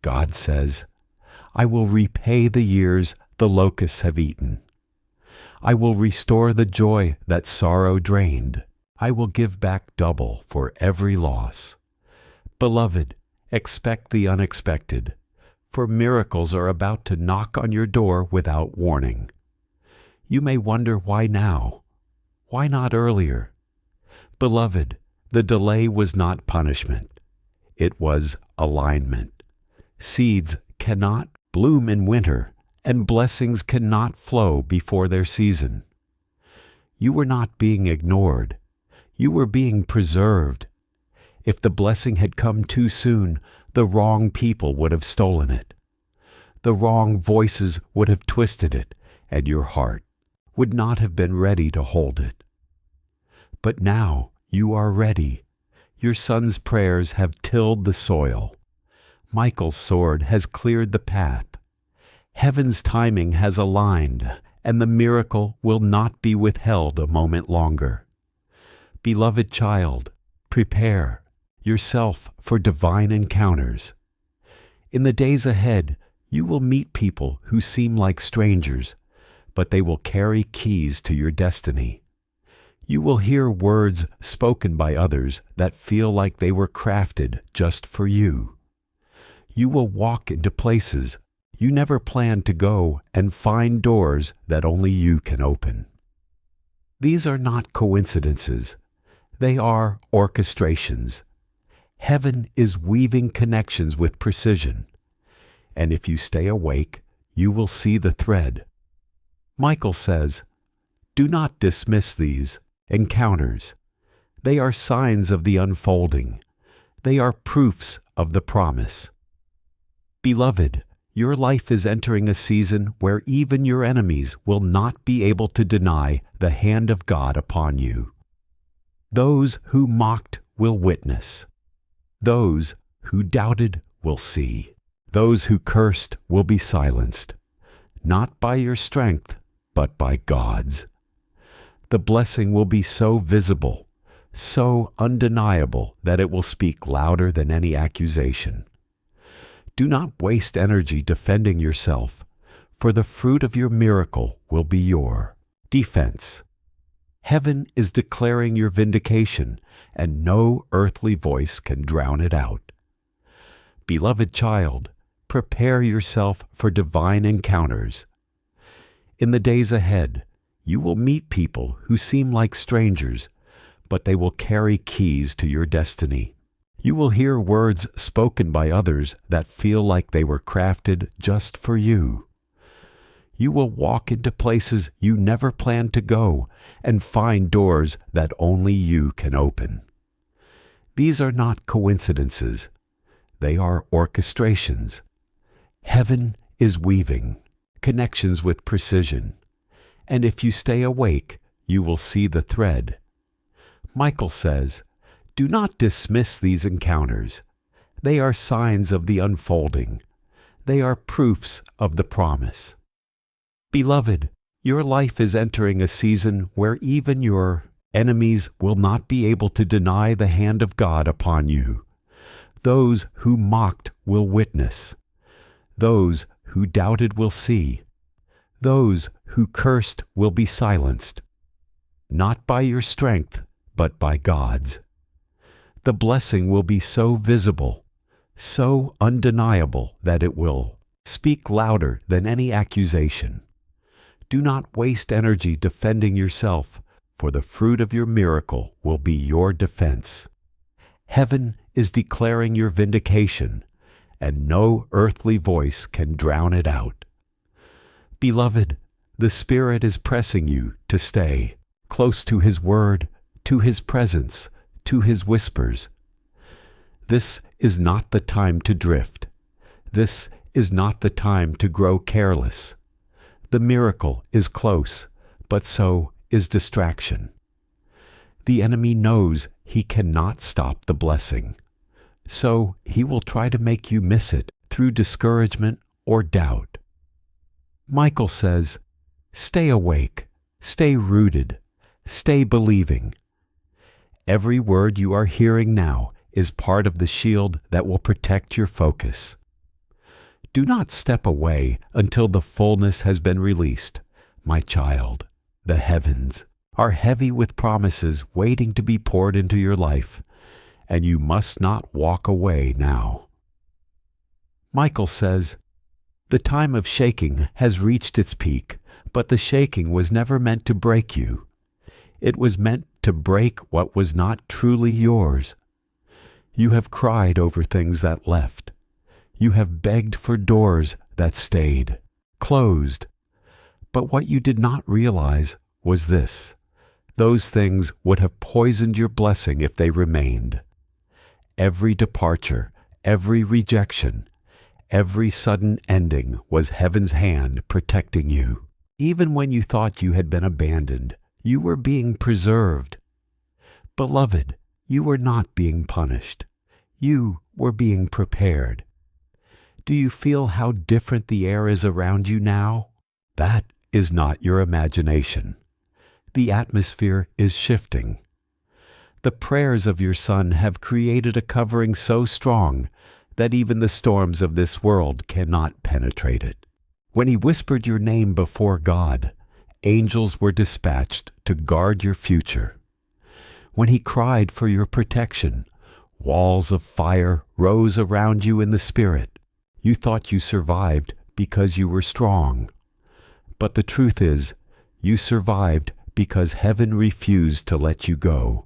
God says, I will repay the years the locusts have eaten. I will restore the joy that sorrow drained. I will give back double for every loss. Beloved, expect the unexpected, for miracles are about to knock on your door without warning. You may wonder why now? Why not earlier? Beloved, the delay was not punishment. It was alignment. Seeds cannot bloom in winter, and blessings cannot flow before their season. You were not being ignored. You were being preserved. If the blessing had come too soon, the wrong people would have stolen it. The wrong voices would have twisted it, and your heart would not have been ready to hold it. But now you are ready. Your son's prayers have tilled the soil. Michael's sword has cleared the path. Heaven's timing has aligned, and the miracle will not be withheld a moment longer. Beloved child, prepare yourself for divine encounters. In the days ahead, you will meet people who seem like strangers, but they will carry keys to your destiny. You will hear words spoken by others that feel like they were crafted just for you. You will walk into places you never planned to go and find doors that only you can open. These are not coincidences. They are orchestrations. Heaven is weaving connections with precision, and if you stay awake, you will see the thread. Michael says, do not dismiss these encounters. They are signs of the unfolding. They are proofs of the promise. Beloved, your life is entering a season where even your enemies will not be able to deny the hand of God upon you. Those who mocked will witness. Those who doubted will see. Those who cursed will be silenced, not by your strength, but by God's. The blessing will be so visible, so undeniable that it will speak louder than any accusation. Do not waste energy defending yourself, for the fruit of your miracle will be your defense. Heaven is declaring your vindication, and no earthly voice can drown it out. Beloved child, prepare yourself for divine encounters. In the days ahead, you will meet people who seem like strangers, but they will carry keys to your destiny. You will hear words spoken by others that feel like they were crafted just for you. You will walk into places you never planned to go and find doors that only you can open. These are not coincidences. They are orchestrations. Heaven is weaving connections with precision, and if you stay awake, you will see the thread. Michael says, do not dismiss these encounters. They are signs of the unfolding. They are proofs of the promise. Beloved, your life is entering a season where even your enemies will not be able to deny the hand of God upon you. Those who mocked will witness. Those who doubted will see. Those who cursed will be silenced, not by your strength, but by God's. The blessing will be so visible, so undeniable that it will speak louder than any accusation. Do not waste energy defending yourself, for the fruit of your miracle will be your defense. Heaven is declaring your vindication, and no earthly voice can drown it out. Beloved, the Spirit is pressing you to stay close to His Word, to His presence, to His whispers. This is not the time to drift. This is not the time to grow careless. The miracle is close, but so is distraction. The enemy knows he cannot stop the blessing, so he will try to make you miss it through discouragement or doubt. Michael says, stay awake, stay rooted, stay believing. Every word you are hearing now is part of the shield that will protect your focus. Do not step away until the fullness has been released, my child. The heavens are heavy with promises waiting to be poured into your life, and you must not walk away now. Michael says, the time of shaking has reached its peak, but the shaking was never meant to break you. It was meant to break what was not truly yours. You have cried over things that left. You have begged for doors that stayed, closed. But what you did not realize was this: those things would have poisoned your blessing if they remained. Every departure, every rejection, every sudden ending was heaven's hand protecting you. Even when you thought you had been abandoned, you were being preserved. Beloved, you were not being punished. You were being prepared. Do you feel how different the air is around you now? That is not your imagination. The atmosphere is shifting. The prayers of your Son have created a covering so strong that even the storms of this world cannot penetrate it. When He whispered your name before God, angels were dispatched to guard your future. When He cried for your protection, walls of fire rose around you in the Spirit. You thought you survived because you were strong. But the truth is, you survived because heaven refused to let you go.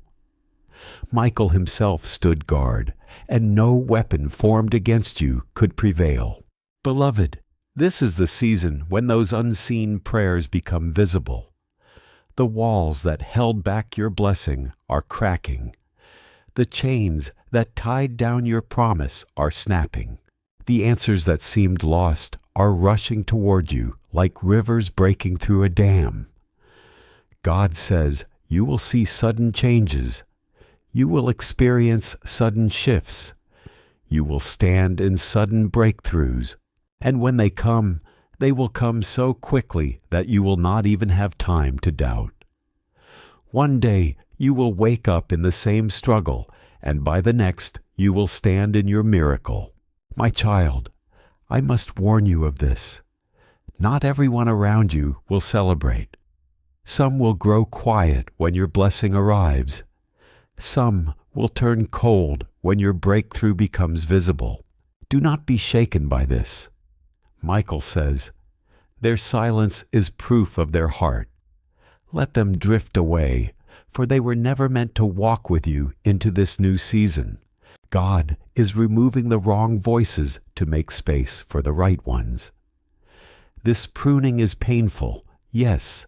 Michael himself stood guard, and no weapon formed against you could prevail. Beloved, this is the season when those unseen prayers become visible. The walls that held back your blessing are cracking. The chains that tied down your promise are snapping. The answers that seemed lost are rushing toward you like rivers breaking through a dam. God says you will see sudden changes. You will experience sudden shifts. You will stand in sudden breakthroughs. And when they will come so quickly that you will not even have time to doubt. One day you will wake up in the same struggle, and by the next you will stand in your miracle. My child, I must warn you of this. Not everyone around you will celebrate. Some will grow quiet when your blessing arrives. Some will turn cold when your breakthrough becomes visible. Do not be shaken by this. Michael says, their silence is proof of their heart. Let them drift away, for they were never meant to walk with you into this new season. God is removing the wrong voices to make space for the right ones. This pruning is painful, yes,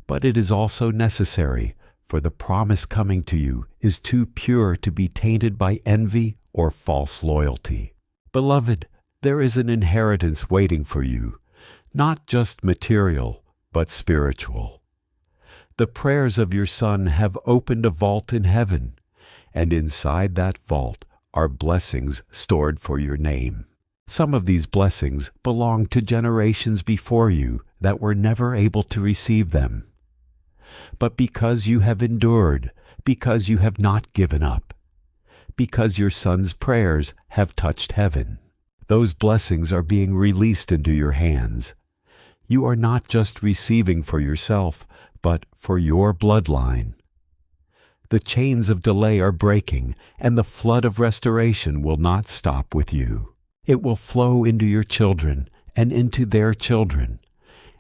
but it is also necessary, for the promise coming to you is too pure to be tainted by envy or false loyalty. Beloved, there is an inheritance waiting for you, not just material, but spiritual. The prayers of your Son have opened a vault in heaven, and inside that vault are blessings stored for your name. Some of these blessings belong to generations before you that were never able to receive them. But because you have endured, because you have not given up, because your Son's prayers have touched heaven, those blessings are being released into your hands. You are not just receiving for yourself, but for your bloodline. The chains of delay are breaking, and the flood of restoration will not stop with you. It will flow into your children and into their children,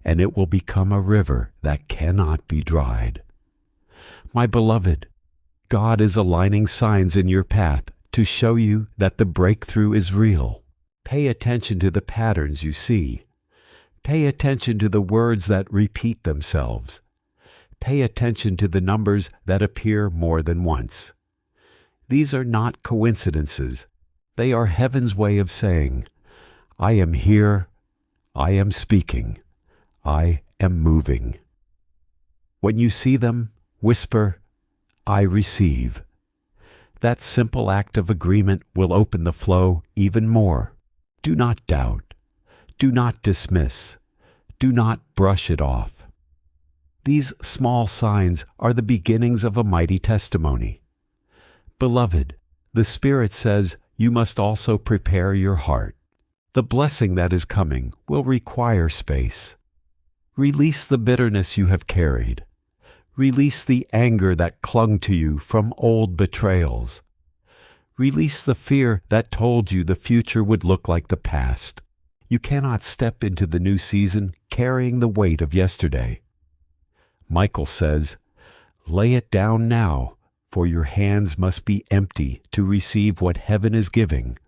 and it will become a river that cannot be dried. My beloved, God is aligning signs in your path to show you that the breakthrough is real. Pay attention to the patterns you see. Pay attention to the words that repeat themselves. Pay attention to the numbers that appear more than once. These are not coincidences. They are heaven's way of saying, I am here, I am speaking, I am moving. When you see them, whisper, I receive. That simple act of agreement will open the flow even more. Do not doubt. Do not dismiss. Do not brush it off. These small signs are the beginnings of a mighty testimony. Beloved, the Spirit says you must also prepare your heart. The blessing that is coming will require space. Release the bitterness you have carried. Release the anger that clung to you from old betrayals. Release the fear that told you the future would look like the past. You cannot step into the new season carrying the weight of yesterday. Michael says, lay it down now, for your hands must be empty to receive what heaven is giving.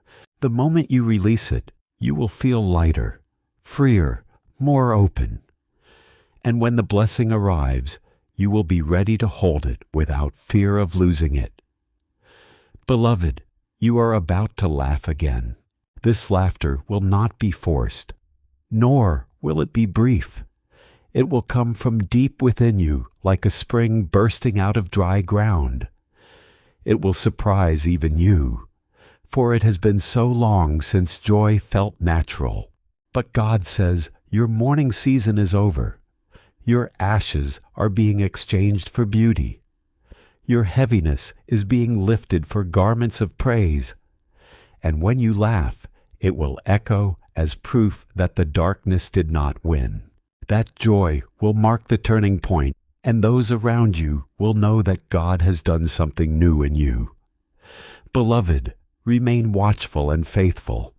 The moment you release it, you will feel lighter, freer, more open. And when the blessing arrives, you will be ready to hold it without fear of losing it. Beloved, you are about to laugh again. This laughter will not be forced, nor will it be brief. It will come from deep within you like a spring bursting out of dry ground. It will surprise even you, for it has been so long since joy felt natural. But God says your mourning season is over. Your ashes are being exchanged for beauty. Your heaviness is being lifted for garments of praise. And when you laugh, it will echo as proof that the darkness did not win. That joy will mark the turning point, and those around you will know that God has done something new in you. Beloved, remain watchful and faithful.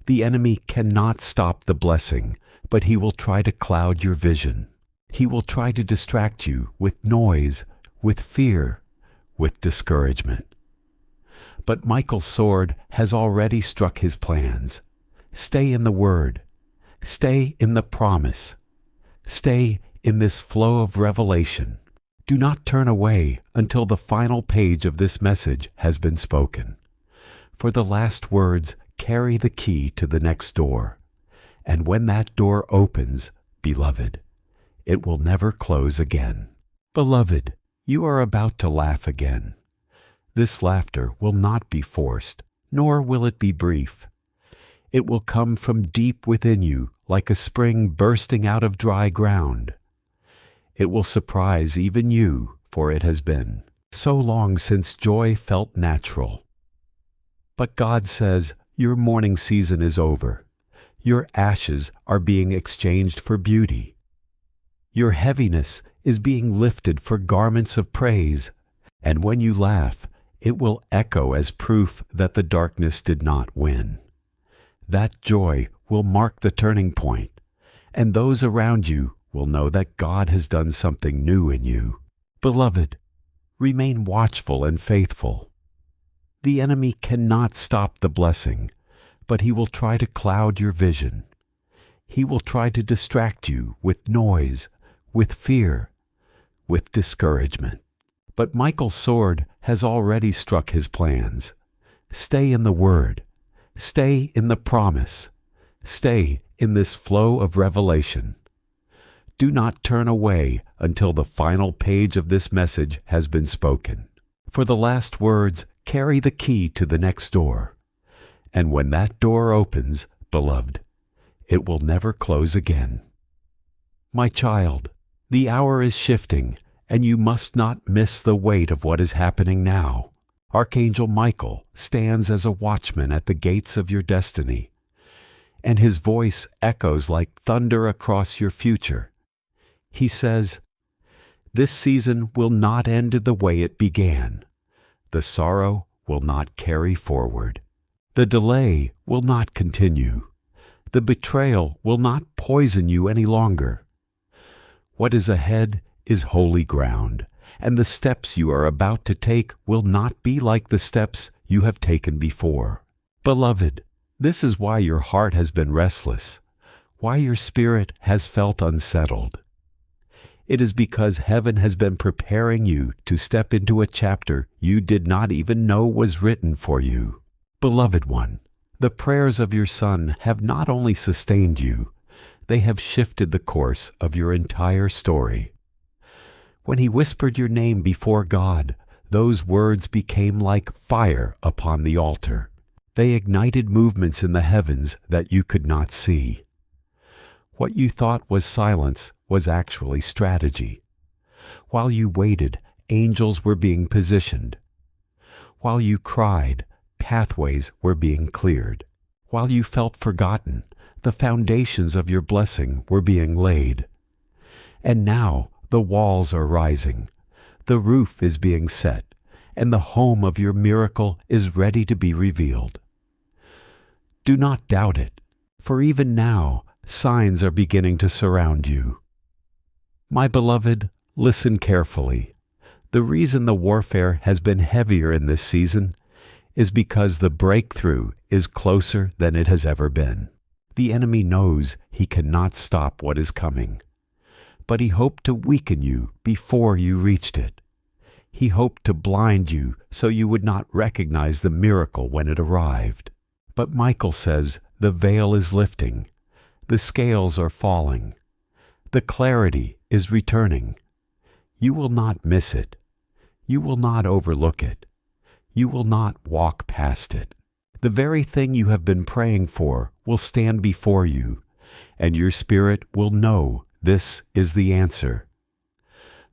The enemy cannot stop the blessing, but he will try to cloud your vision. He will try to distract you with noise, with fear, with discouragement. But Michael's sword has already struck his plans. Stay in the Word. Stay in the promise. Stay in this flow of revelation. Do not turn away until the final page of this message has been spoken. For the last words carry the key to the next door. And when that door opens, beloved, it will never close again. Beloved, you are about to laugh again. This laughter will not be forced, nor will it be brief. It will come from deep within you like a spring bursting out of dry ground. It will surprise even you, for it has been so long since joy felt natural. But God says your mourning season is over. Your ashes are being exchanged for beauty. Your heaviness is being lifted for garments of praise, and when you laugh, it will echo as proof that the darkness did not win. That joy will mark the turning point, and those around you will know that God has done something new in you. Beloved, remain watchful and faithful. The enemy cannot stop the blessing, but he will try to cloud your vision. He will try to distract you with noise, with fear, with discouragement. But Michael's sword has already struck his plans. Stay in the Word. Stay in the promise. Stay in this flow of revelation. Do not turn away until the final page of this message has been spoken. For the last words carry the key to the next door. And when that door opens, beloved, it will never close again. My child, the hour is shifting, and you must not miss the weight of what is happening now. Archangel Michael stands as a watchman at the gates of your destiny, and his voice echoes like thunder across your future. He says, this season will not end the way it began. The sorrow will not carry forward. The delay will not continue. The betrayal will not poison you any longer. What is ahead is holy ground, and the steps you are about to take will not be like the steps you have taken before. Beloved, this is why your heart has been restless, why your spirit has felt unsettled. It is because heaven has been preparing you to step into a chapter you did not even know was written for you. Beloved one, the prayers of your Son have not only sustained you, they have shifted the course of your entire story. When he whispered your name before God, those words became like fire upon the altar. They ignited movements in the heavens that you could not see. What you thought was silence was actually strategy. While you waited, angels were being positioned. While you cried, pathways were being cleared. While you felt forgotten, the foundations of your blessing were being laid. And now the walls are rising, the roof is being set, and the home of your miracle is ready to be revealed. Do not doubt it, for even now signs are beginning to surround you. My beloved, listen carefully. The reason the warfare has been heavier in this season is because the breakthrough is closer than it has ever been. The enemy knows he cannot stop what is coming, but he hoped to weaken you before you reached it. He hoped to blind you so you would not recognize the miracle when it arrived. But Michael says the veil is lifting, the scales are falling, the clarity is returning. You will not miss it. You will not overlook it. You will not walk past it. The very thing you have been praying for will stand before you, and your spirit will know this is the answer.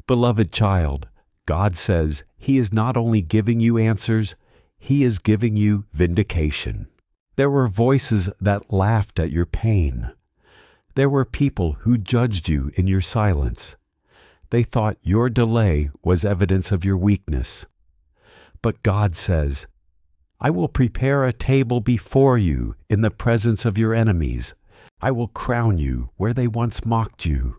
Beloved child, God says He is not only giving you answers, He is giving you vindication. There were voices that laughed at your pain. There were people who judged you in your silence. They thought your delay was evidence of your weakness. But God says, I will prepare a table before you in the presence of your enemies. I will crown you where they once mocked you.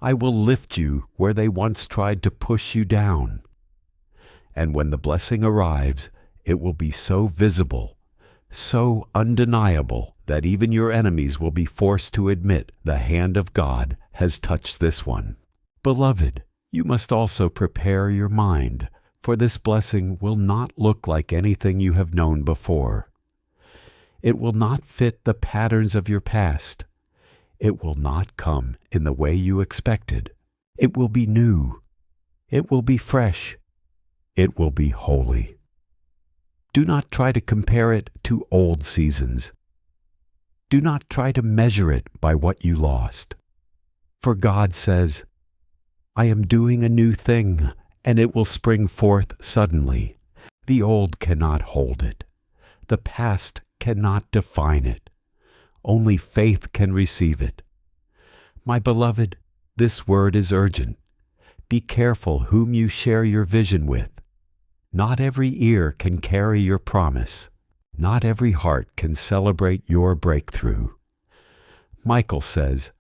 I will lift you where they once tried to push you down. And when the blessing arrives, it will be so visible, so undeniable that even your enemies will be forced to admit the hand of God has touched this one. Beloved, you must also prepare your mind, for this blessing will not look like anything you have known before. It will not fit the patterns of your past. It will not come in the way you expected. It will be new. It will be fresh. It will be holy. Do not try to compare it to old seasons. Do not try to measure it by what you lost. For God says, I am doing a new thing, and it will spring forth suddenly. The old cannot hold it. The past cannot define it. Only faith can receive it. My beloved, this word is urgent. Be careful whom you share your vision with. Not every ear can carry your promise. Not every heart can celebrate your breakthrough. Michael says,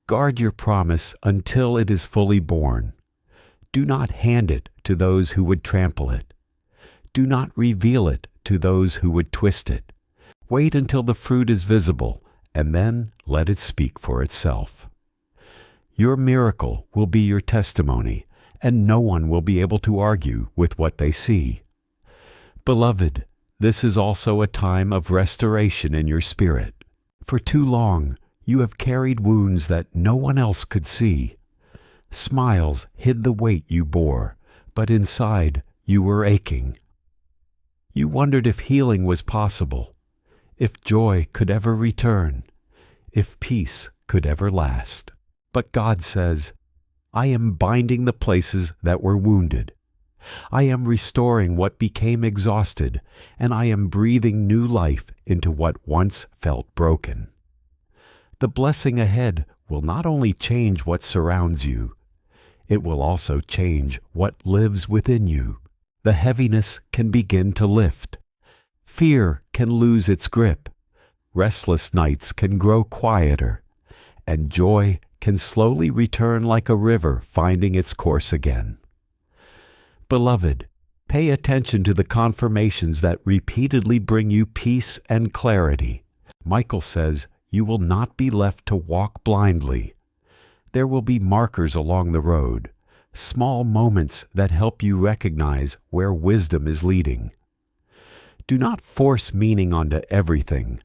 guard your promise until it is fully born. Do not hand it to those who would trample it. Do not reveal it to those who would twist it. Wait until the fruit is visible, and then let it speak for itself. Your miracle will be your testimony, and no one will be able to argue with what they see. Beloved, this is also a time of restoration in your spirit. For too long, you have carried wounds that no one else could see. Smiles hid the weight you bore, but inside you were aching. You wondered if healing was possible, if joy could ever return, if peace could ever last. But God says, I am binding the places that were wounded. I am restoring what became exhausted, and I am breathing new life into what once felt broken. The blessing ahead will not only change what surrounds you, it will also change what lives within you. The heaviness can begin to lift. Fear can lose its grip. Restless nights can grow quieter, and joy can slowly return like a river finding its course again. Beloved, pay attention to the confirmations that repeatedly bring you peace and clarity. Michael says you will not be left to walk blindly. There will be markers along the road, small moments that help you recognize where wisdom is leading. Do not force meaning onto everything,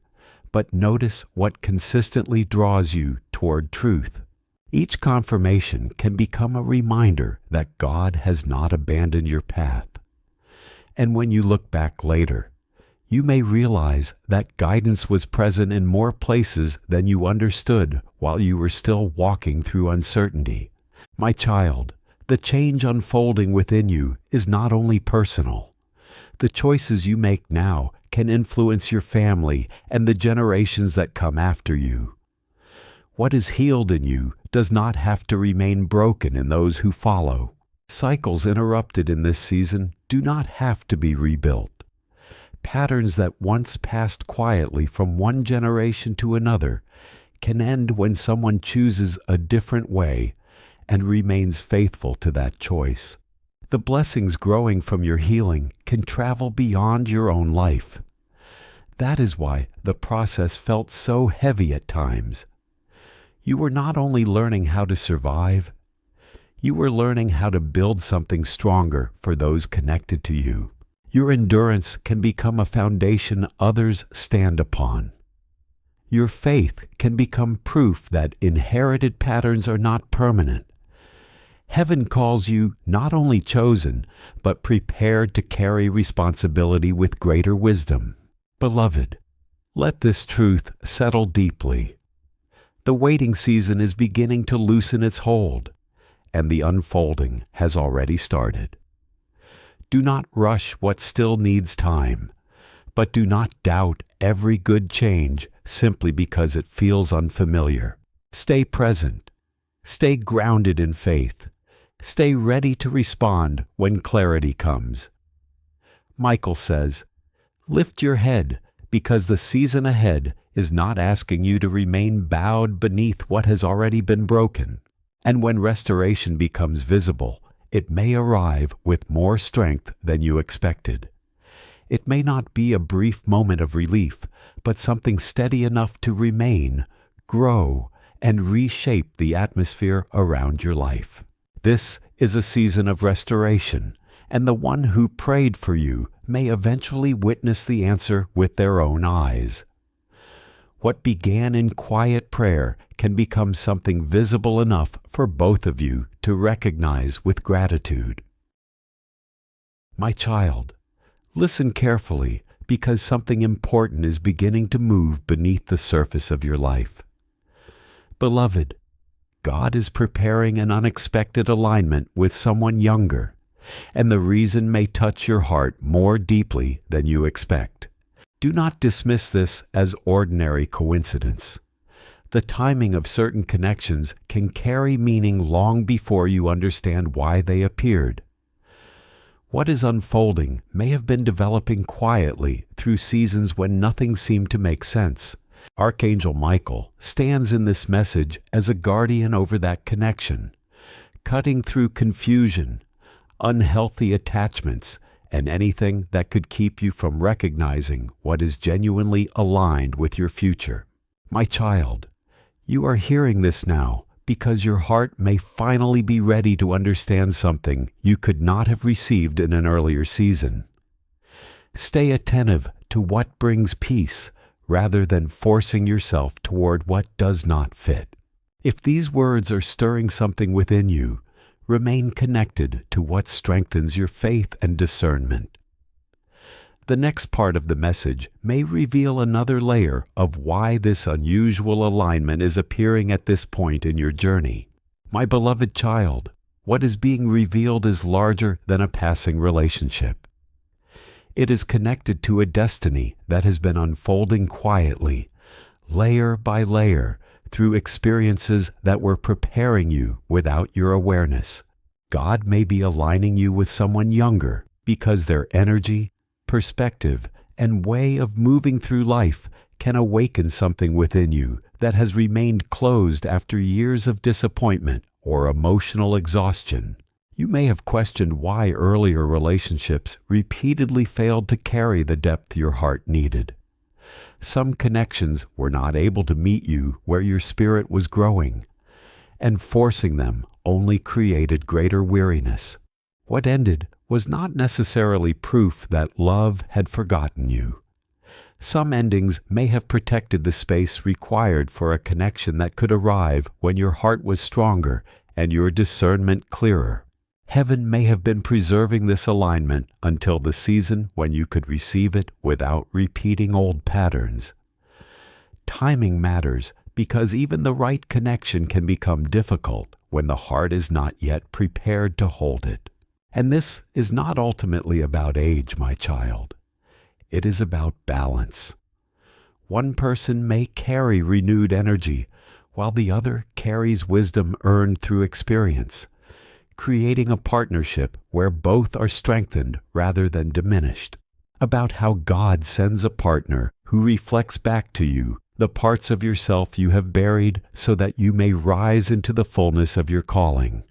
but notice what consistently draws you toward truth. Each confirmation can become a reminder that God has not abandoned your path. And when you look back later, you may realize that guidance was present in more places than you understood while you were still walking through uncertainty. My child, the change unfolding within you is not only personal. The choices you make now can influence your family and the generations that come after you. What is healed in you does not have to remain broken in those who follow. Cycles interrupted in this season do not have to be rebuilt. Patterns that once passed quietly from one generation to another can end when someone chooses a different way and remains faithful to that choice. The blessings growing from your healing can travel beyond your own life. That is why the process felt so heavy at times. You were not only learning how to survive, you were learning how to build something stronger for those connected to you. Your endurance can become a foundation others stand upon. Your faith can become proof that inherited patterns are not permanent. Heaven calls you not only chosen, but prepared to carry responsibility with greater wisdom. Beloved, let this truth settle deeply. The waiting season is beginning to loosen its hold, and the unfolding has already started. Do not rush what still needs time, but do not doubt every good change simply because it feels unfamiliar. Stay present. Stay grounded in faith. Stay ready to respond when clarity comes. Michael says, "Lift your head, because the season ahead is not asking you to remain bowed beneath what has already been broken. And when restoration becomes visible, it may arrive with more strength than you expected. It may not be a brief moment of relief, but something steady enough to remain, grow, and reshape the atmosphere around your life. This is a season of restoration, and the one who prayed for you may eventually witness the answer with their own eyes. What began in quiet prayer can become something visible enough for both of you to recognize with gratitude. My child, listen carefully, because something important is beginning to move beneath the surface of your life. Beloved, God is preparing an unexpected alignment with someone younger, and the reason may touch your heart more deeply than you expect. Do not dismiss this as ordinary coincidence. The timing of certain connections can carry meaning long before you understand why they appeared. What is unfolding may have been developing quietly through seasons when nothing seemed to make sense. Archangel Michael stands in this message as a guardian over that connection, cutting through confusion, unhealthy attachments, and anything that could keep you from recognizing what is genuinely aligned with your future. My child, you are hearing this now because your heart may finally be ready to understand something you could not have received in an earlier season. Stay attentive to what brings peace rather than forcing yourself toward what does not fit. If these words are stirring something within you, remain connected to what strengthens your faith and discernment. The next part of the message may reveal another layer of why this unusual alignment is appearing at this point in your journey. My beloved child, what is being revealed is larger than a passing relationship. It is connected to a destiny that has been unfolding quietly, layer by layer, through experiences that were preparing you without your awareness. God may be aligning you with someone younger because their energy, perspective, and way of moving through life can awaken something within you that has remained closed after years of disappointment or emotional exhaustion. You may have questioned why earlier relationships repeatedly failed to carry the depth your heart needed. Some connections were not able to meet you where your spirit was growing, and forcing them only created greater weariness. What ended was not necessarily proof that love had forgotten you. Some endings may have protected the space required for a connection that could arrive when your heart was stronger and your discernment clearer. Heaven may have been preserving this alignment until the season when you could receive it without repeating old patterns. Timing matters because even the right connection can become difficult when the heart is not yet prepared to hold it. And this is not ultimately about age, my child. It is about balance. One person may carry renewed energy, while the other carries wisdom earned through experience, creating a partnership where both are strengthened rather than diminished. About how God sends a partner who reflects back to you the parts of yourself you have buried so that you may rise into the fullness of your calling.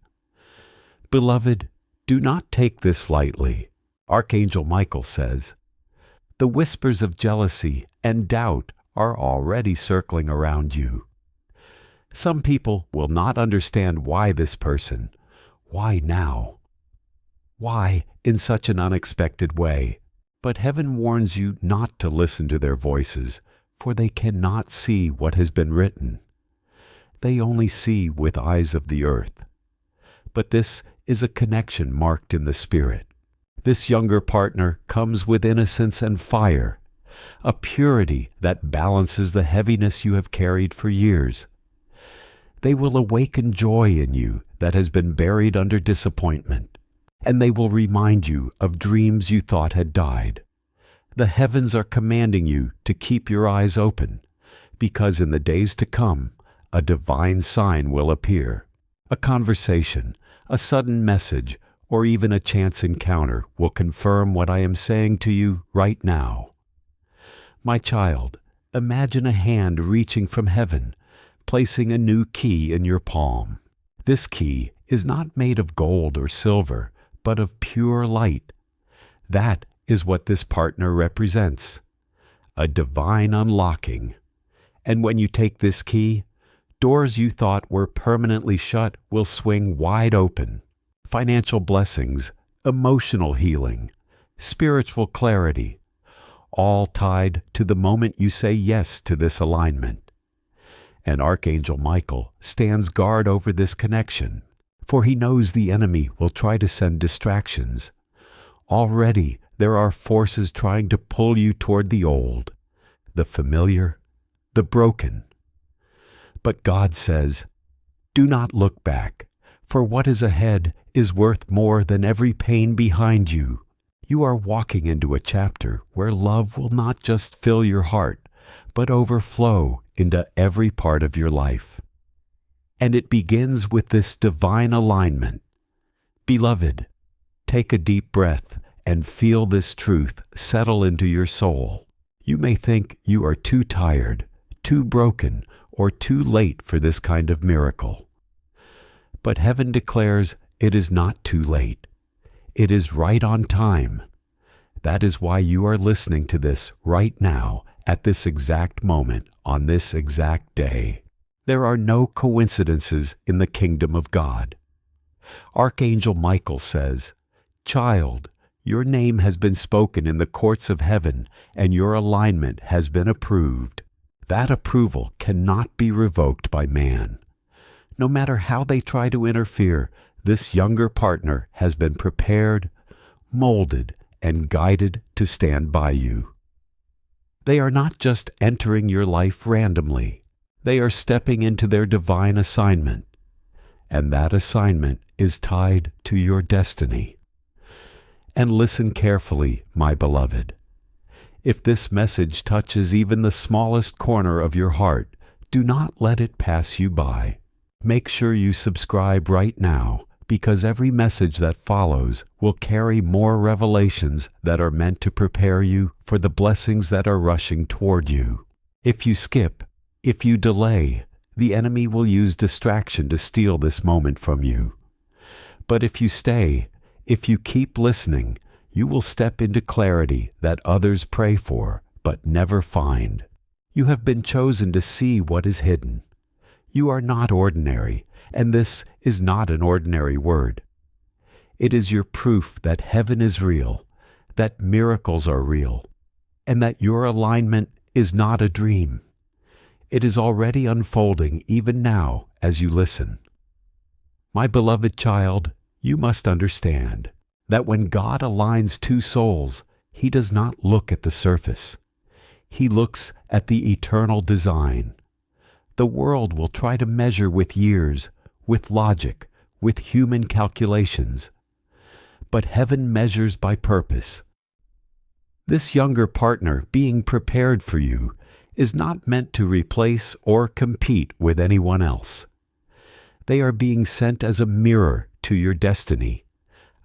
Beloved, do not take this lightly. Archangel Michael says, "The whispers of jealousy and doubt are already circling around you." Some people will not understand why this person, why now, why in such an unexpected way. But heaven warns you not to listen to their voices, for they cannot see what has been written. They only see with eyes of the earth. But this is a connection marked in the Spirit. This younger partner comes with innocence and fire, a purity that balances the heaviness you have carried for years. They will awaken joy in you that has been buried under disappointment, and they will remind you of dreams you thought had died. The heavens are commanding you to keep your eyes open, because in the days to come, a divine sign will appear. A conversation, a sudden message, or even a chance encounter will confirm what I am saying to you right now. My child, imagine a hand reaching from heaven, placing a new key in your palm. This key is not made of gold or silver, but of pure light. That is what this partner represents, a divine unlocking. And when you take this key, doors you thought were permanently shut will swing wide open. Financial blessings, emotional healing, spiritual clarity, all tied to the moment you say yes to this alignment. And Archangel Michael stands guard over this connection, for he knows the enemy will try to send distractions. Already there are forces trying to pull you toward the old, the familiar, the broken. But God says, "Do not look back, for what is ahead is worth more than every pain behind you." You are walking into a chapter where love will not just fill your heart, but overflow into every part of your life. And it begins with this divine alignment. Beloved, take a deep breath and feel this truth settle into your soul. You may think you are too tired, too broken, or too late for this kind of miracle. But heaven declares it is not too late. It is right on time. That is why you are listening to this right now, at this exact moment, on this exact day. There are no coincidences in the kingdom of God. Archangel Michael says, "Child, your name has been spoken in the courts of heaven, and your alignment has been approved." That approval cannot be revoked by man. No matter how they try to interfere, this younger partner has been prepared, molded, and guided to stand by you. They are not just entering your life randomly. They are stepping into their divine assignment, and that assignment is tied to your destiny. And listen carefully, my beloved. If this message touches even the smallest corner of your heart, do not let it pass you by. Make sure you subscribe right now, because every message that follows will carry more revelations that are meant to prepare you for the blessings that are rushing toward you. If you skip, if you delay, the enemy will use distraction to steal this moment from you. But if you stay, if you keep listening, you will step into clarity that others pray for but never find. You have been chosen to see what is hidden. You are not ordinary, And this is not an ordinary word. It is your proof that heaven is real, that miracles are real, and that your alignment is not a dream. It is already unfolding even now as you listen. My beloved child, you must understand that when God aligns two souls, He does not look at the surface. He looks at the eternal design. The world will try to measure with years, with logic, with human calculations. But heaven measures by purpose. This younger partner being prepared for you is not meant to replace or compete with anyone else. They are being sent as a mirror to your destiny,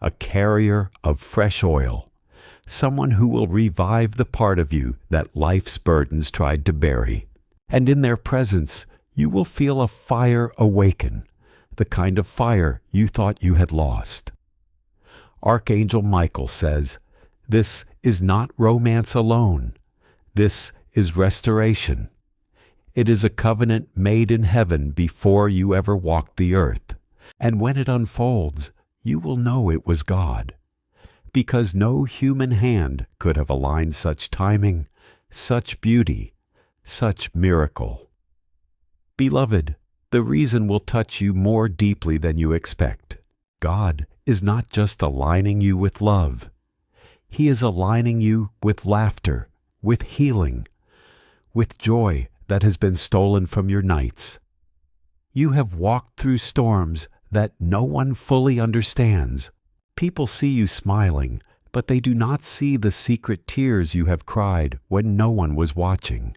a carrier of fresh oil, someone who will revive the part of you that life's burdens tried to bury. And in their presence, you will feel a fire awaken, the kind of fire you thought you had lost. Archangel Michael says, "This is not romance alone. This is restoration. It is a covenant made in heaven before you ever walked the earth. And when it unfolds, you will know it was God. Because no human hand could have aligned such timing, such beauty, such miracle." Beloved, the reason will touch you more deeply than you expect. God is not just aligning you with love. He is aligning you with laughter, with healing, with joy that has been stolen from your nights. You have walked through storms that no one fully understands. People see you smiling, but they do not see the secret tears you have cried when no one was watching.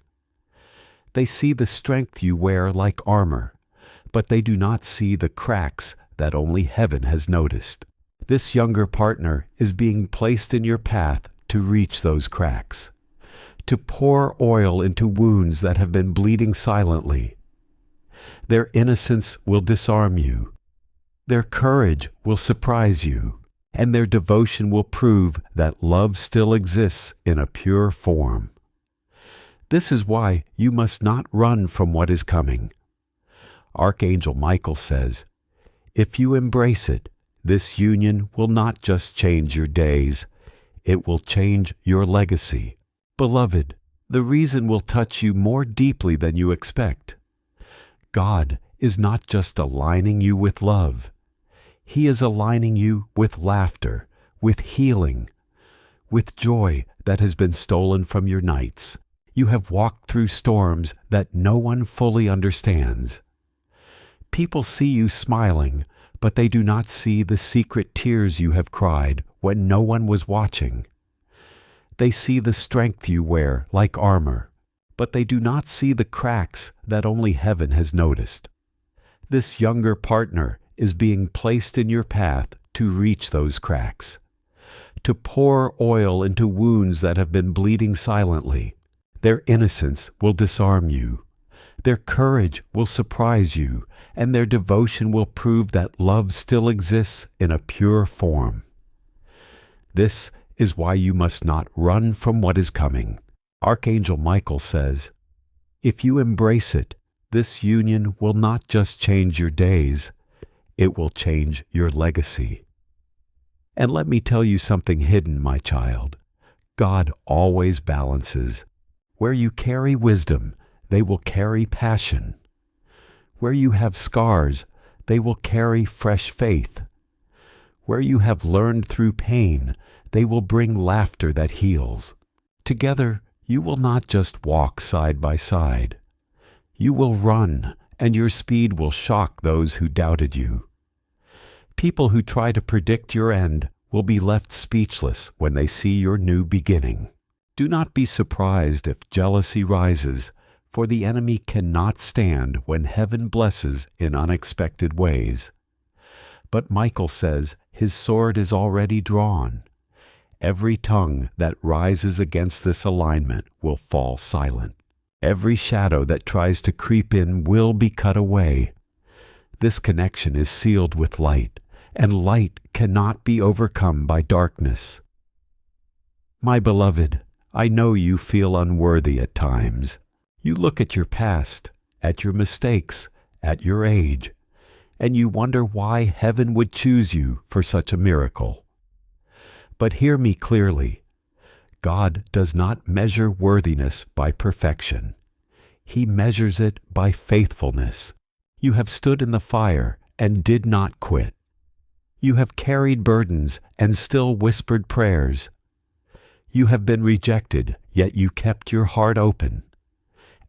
They see the strength you wear like armor, but they do not see the cracks that only heaven has noticed. This younger partner is being placed in your path to reach those cracks, to pour oil into wounds that have been bleeding silently. Their innocence will disarm you. Their courage will surprise you, and their devotion will prove that love still exists in a pure form. This is why you must not run from what is coming. Archangel Michael says, "If you embrace it, this union will not just change your days, it will change your legacy." Beloved, the reason will touch you more deeply than you expect. God is not just aligning you with love. He is aligning you with laughter, with healing, with joy that has been stolen from your nights. You have walked through storms that no one fully understands. People see you smiling, but they do not see the secret tears you have cried when no one was watching. They see the strength you wear like armor, but they do not see the cracks that only heaven has noticed. This younger partner is being placed in your path to reach those cracks, to pour oil into wounds that have been bleeding silently. Their innocence will disarm you. Their courage will surprise you, and their devotion will prove that love still exists in a pure form. This is why you must not run from what is coming. Archangel Michael says, "If you embrace it, this union will not just change your days, it will change your legacy." And let me tell you something hidden, my child. God always balances. Where you carry wisdom, they will carry passion. Where you have scars, they will carry fresh faith. Where you have learned through pain, they will bring laughter that heals. Together, you will not just walk side by side. You will run, and your speed will shock those who doubted you. People who try to predict your end will be left speechless when they see your new beginning. Do not be surprised if jealousy rises, for the enemy cannot stand when heaven blesses in unexpected ways. But Michael says his sword is already drawn. Every tongue that rises against this alignment will fall silent. Every shadow that tries to creep in will be cut away. This connection is sealed with light, and light cannot be overcome by darkness. My beloved, I know you feel unworthy at times. You look at your past, at your mistakes, at your age, and you wonder why heaven would choose you for such a miracle. But hear me clearly. God does not measure worthiness by perfection. He measures it by faithfulness. You have stood in the fire and did not quit. You have carried burdens and still whispered prayers. You have been rejected, yet you kept your heart open.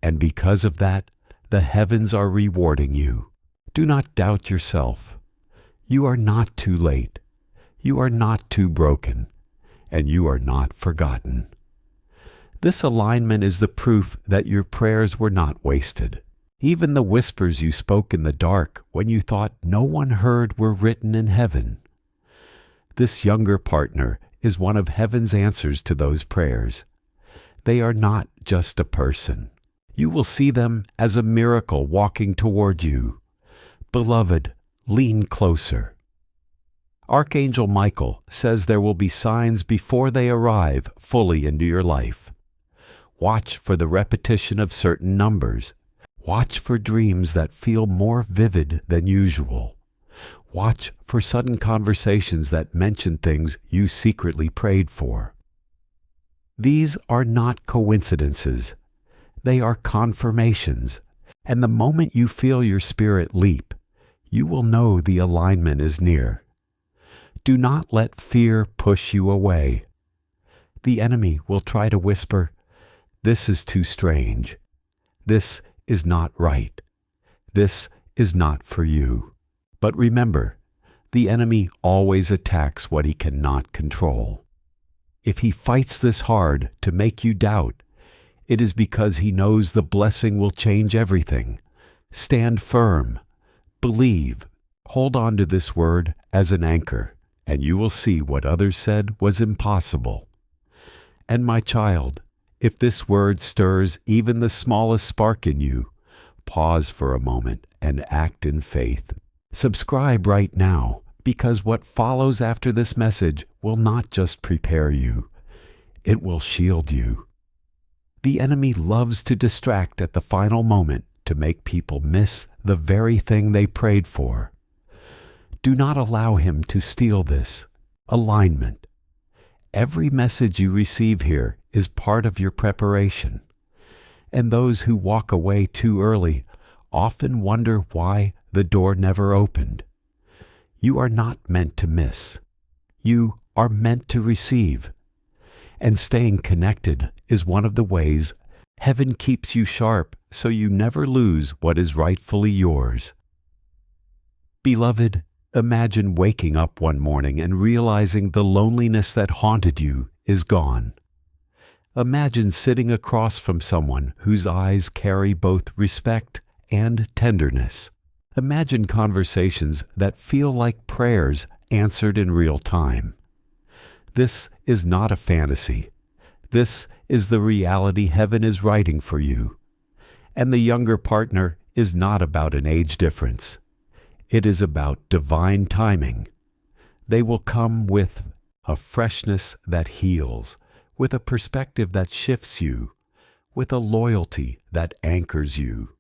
And because of that, the heavens are rewarding you. Do not doubt yourself. You are not too late. You are not too broken. And you are not forgotten. This alignment is the proof that your prayers were not wasted. Even the whispers you spoke in the dark when you thought no one heard were written in heaven. This younger partner is one of heaven's answers to those prayers. They are not just a person. You will see them as a miracle walking toward you. Beloved, lean closer. Archangel Michael says there will be signs before they arrive fully into your life. Watch for the repetition of certain numbers. Watch for dreams that feel more vivid than usual. Watch for sudden conversations that mention things you secretly prayed for. These are not coincidences. They are confirmations. And the moment you feel your spirit leap, you will know the alignment is near. Do not let fear push you away. The enemy will try to whisper, "This is too strange. This is not right. This is not for you." But remember, the enemy always attacks what he cannot control. If he fights this hard to make you doubt, it is because he knows the blessing will change everything. Stand firm. Believe. Hold on to this word as an anchor, and you will see what others said was impossible. And my child, if this word stirs even the smallest spark in you, pause for a moment and act in faith. Subscribe right now, because what follows after this message will not just prepare you, it will shield you. The enemy loves to distract at the final moment to make people miss the very thing they prayed for. Do not allow him to steal this alignment. Every message you receive here is part of your preparation, and those who walk away too early often wonder why the door never opened. You are not meant to miss. You are meant to receive. And staying connected is one of the ways heaven keeps you sharp so you never lose what is rightfully yours. Beloved, imagine waking up one morning and realizing the loneliness that haunted you is gone. Imagine sitting across from someone whose eyes carry both respect and tenderness. Imagine conversations that feel like prayers answered in real time. This is not a fantasy. This is the reality heaven is writing for you. And the younger partner is not about an age difference. It is about divine timing. They will come with a freshness that heals, with a perspective that shifts you, with a loyalty that anchors you.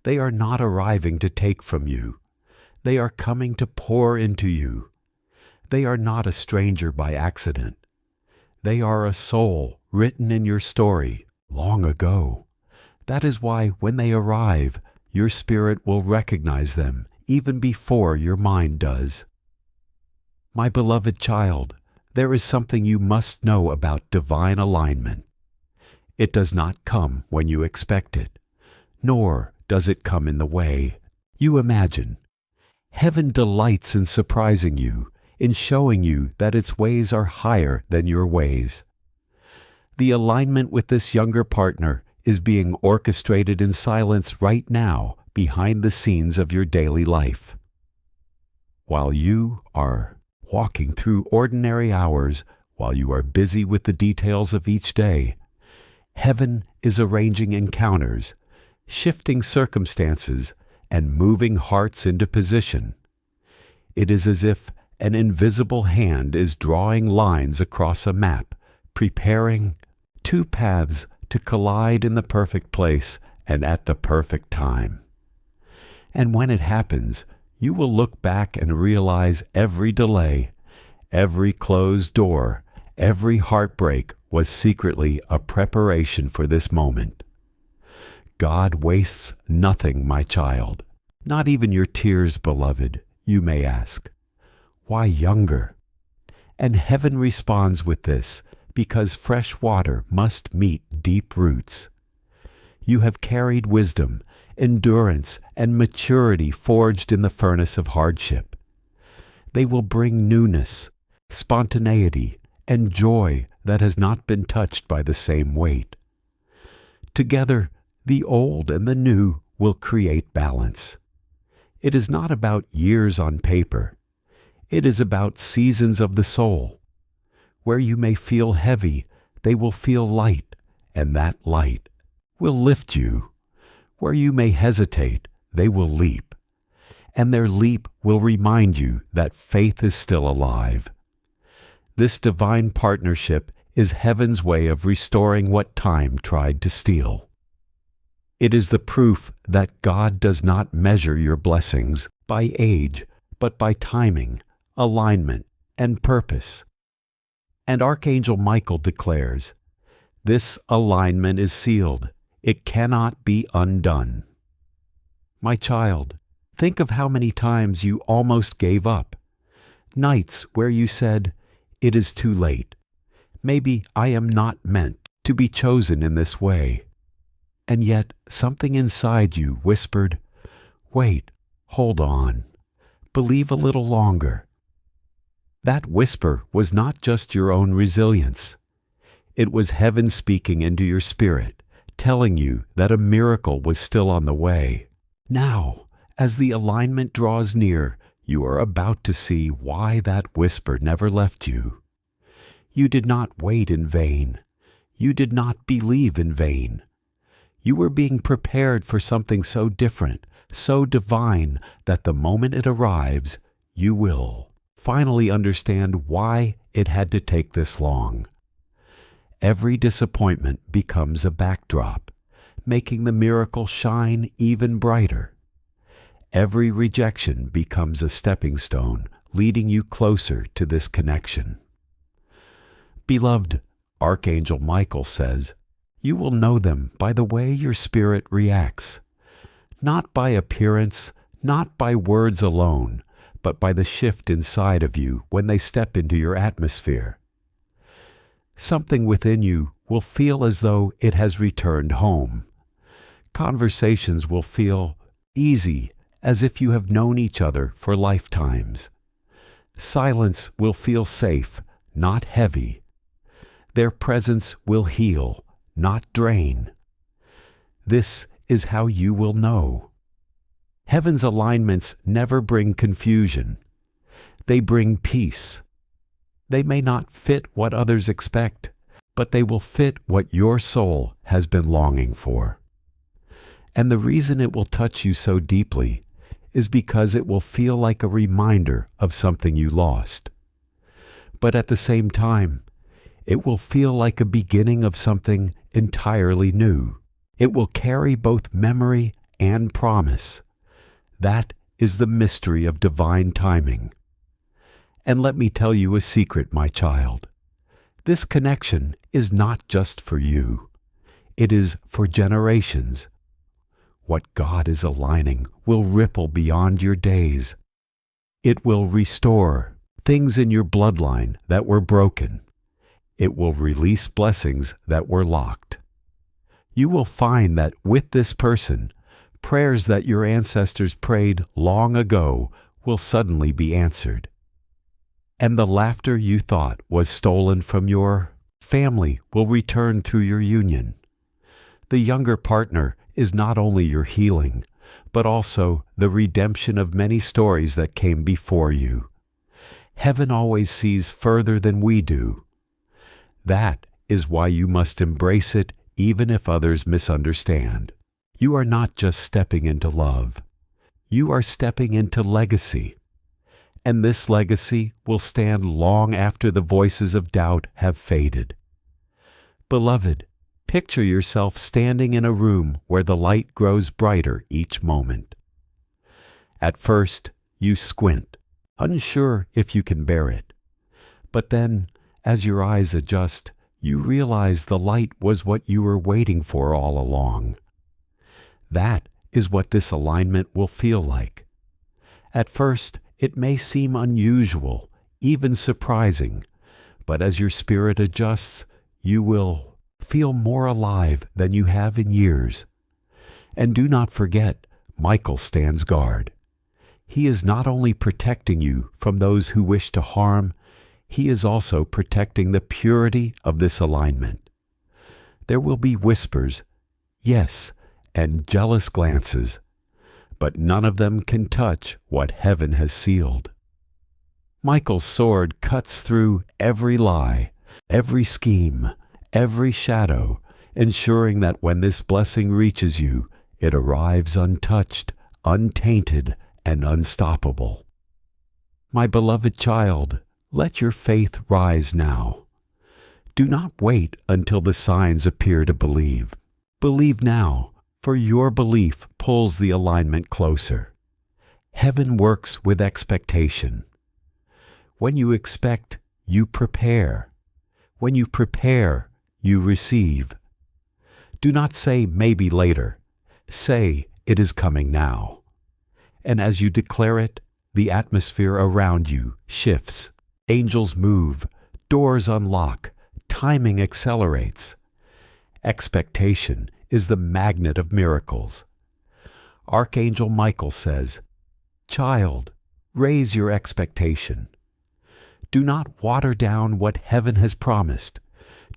They are not arriving to take from you. They are coming to pour into you. They are not a stranger by accident. They are a soul written in your story long ago. That is why when they arrive, your spirit will recognize them even before your mind does. My beloved child, there is something you must know about divine alignment. It does not come when you expect it, nor does it come in the way you imagine. Heaven delights in surprising you, in showing you that its ways are higher than your ways. The alignment with this younger partner is being orchestrated in silence right now behind the scenes of your daily life. While you are walking through ordinary hours, while you are busy with the details of each day, heaven is arranging encounters, shifting circumstances, and moving hearts into position. It is as if an invisible hand is drawing lines across a map, preparing two paths to collide in the perfect place and at the perfect time. And when it happens, you will look back and realize every delay, every closed door, every heartbreak was secretly a preparation for this moment. God wastes nothing, my child, not even your tears, beloved. You may ask, why younger? And heaven responds with this, because fresh water must meet deep roots. You have carried wisdom, endurance, and maturity forged in the furnace of hardship. They will bring newness, spontaneity, and joy that has not been touched by the same weight. Together, the old and the new will create balance. It is not about years on paper. It is about seasons of the soul. Where you may feel heavy, they will feel light, and that light will lift you. Where you may hesitate, they will leap, and their leap will remind you that faith is still alive. This divine partnership is heaven's way of restoring what time tried to steal. It is the proof that God does not measure your blessings by age, but by timing, alignment, and purpose. And Archangel Michael declares, this alignment is sealed. It cannot be undone. My child, think of how many times you almost gave up. Nights where you said, it is too late. Maybe I am not meant to be chosen in this way. And yet something inside you whispered, wait, hold on, believe a little longer. That whisper was not just your own resilience. It was heaven speaking into your spirit, telling you that a miracle was still on the way. Now, as the alignment draws near, you are about to see why that whisper never left you. You did not wait in vain. You did not believe in vain. You were being prepared for something so different, so divine, that the moment it arrives, you will finally understand why it had to take this long. Every disappointment becomes a backdrop, making the miracle shine even brighter. Every rejection becomes a stepping stone, leading you closer to this connection. Beloved, Archangel Michael says, you will know them by the way your spirit reacts, not by appearance, not by words alone, but by the shift inside of you when they step into your atmosphere. Something within you will feel as though it has returned home. Conversations will feel easy, as if you have known each other for lifetimes. Silence will feel safe, not heavy. Their presence will heal, not drain. This is how you will know. Heaven's alignments never bring confusion. They bring peace. They may not fit what others expect, but they will fit what your soul has been longing for. And the reason it will touch you so deeply is because it will feel like a reminder of something you lost. But at the same time, it will feel like a beginning of something entirely new. It will carry both memory and promise. That is the mystery of divine timing. And let me tell you a secret, my child. This connection is not just for you. It is for generations. What God is aligning will ripple beyond your days. It will restore things in your bloodline that were broken. It will release blessings that were locked. You will find that with this person, prayers that your ancestors prayed long ago will suddenly be answered. And the laughter you thought was stolen from your family will return through your union. The younger partner is not only your healing, but also the redemption of many stories that came before you. Heaven always sees further than we do. That is why you must embrace it even if others misunderstand. You are not just stepping into love. You are stepping into legacy. And this legacy will stand long after the voices of doubt have faded. Beloved, picture yourself standing in a room where the light grows brighter each moment. At first, You squint, unsure if you can bear it. But then, as your eyes adjust, you realize the light was what you were waiting for all along. That is what this alignment will feel like. At first, it may seem unusual, even surprising, but as your spirit adjusts, you will feel more alive than you have in years. And do not forget, Michael stands guard. He is not only protecting you from those who wish to harm, he is also protecting the purity of this alignment. There will be whispers, yes, and jealous glances, but none of them can touch what heaven has sealed. Michael's sword cuts through every lie, every scheme, every shadow, ensuring that when this blessing reaches you, it arrives untouched, untainted, and unstoppable. My beloved child, let your faith rise now. Do not wait until the signs appear to believe. Believe now, for your belief pulls the alignment closer. Heaven works with expectation. When you expect, you prepare. When you prepare, you receive. Do not say maybe later. Say it is coming now. And as you declare it, the atmosphere around you shifts. Angels move, doors unlock, timing accelerates. Expectation is the magnet of miracles. Archangel Michael says, "Child, raise your expectation. Do not water down what heaven has promised.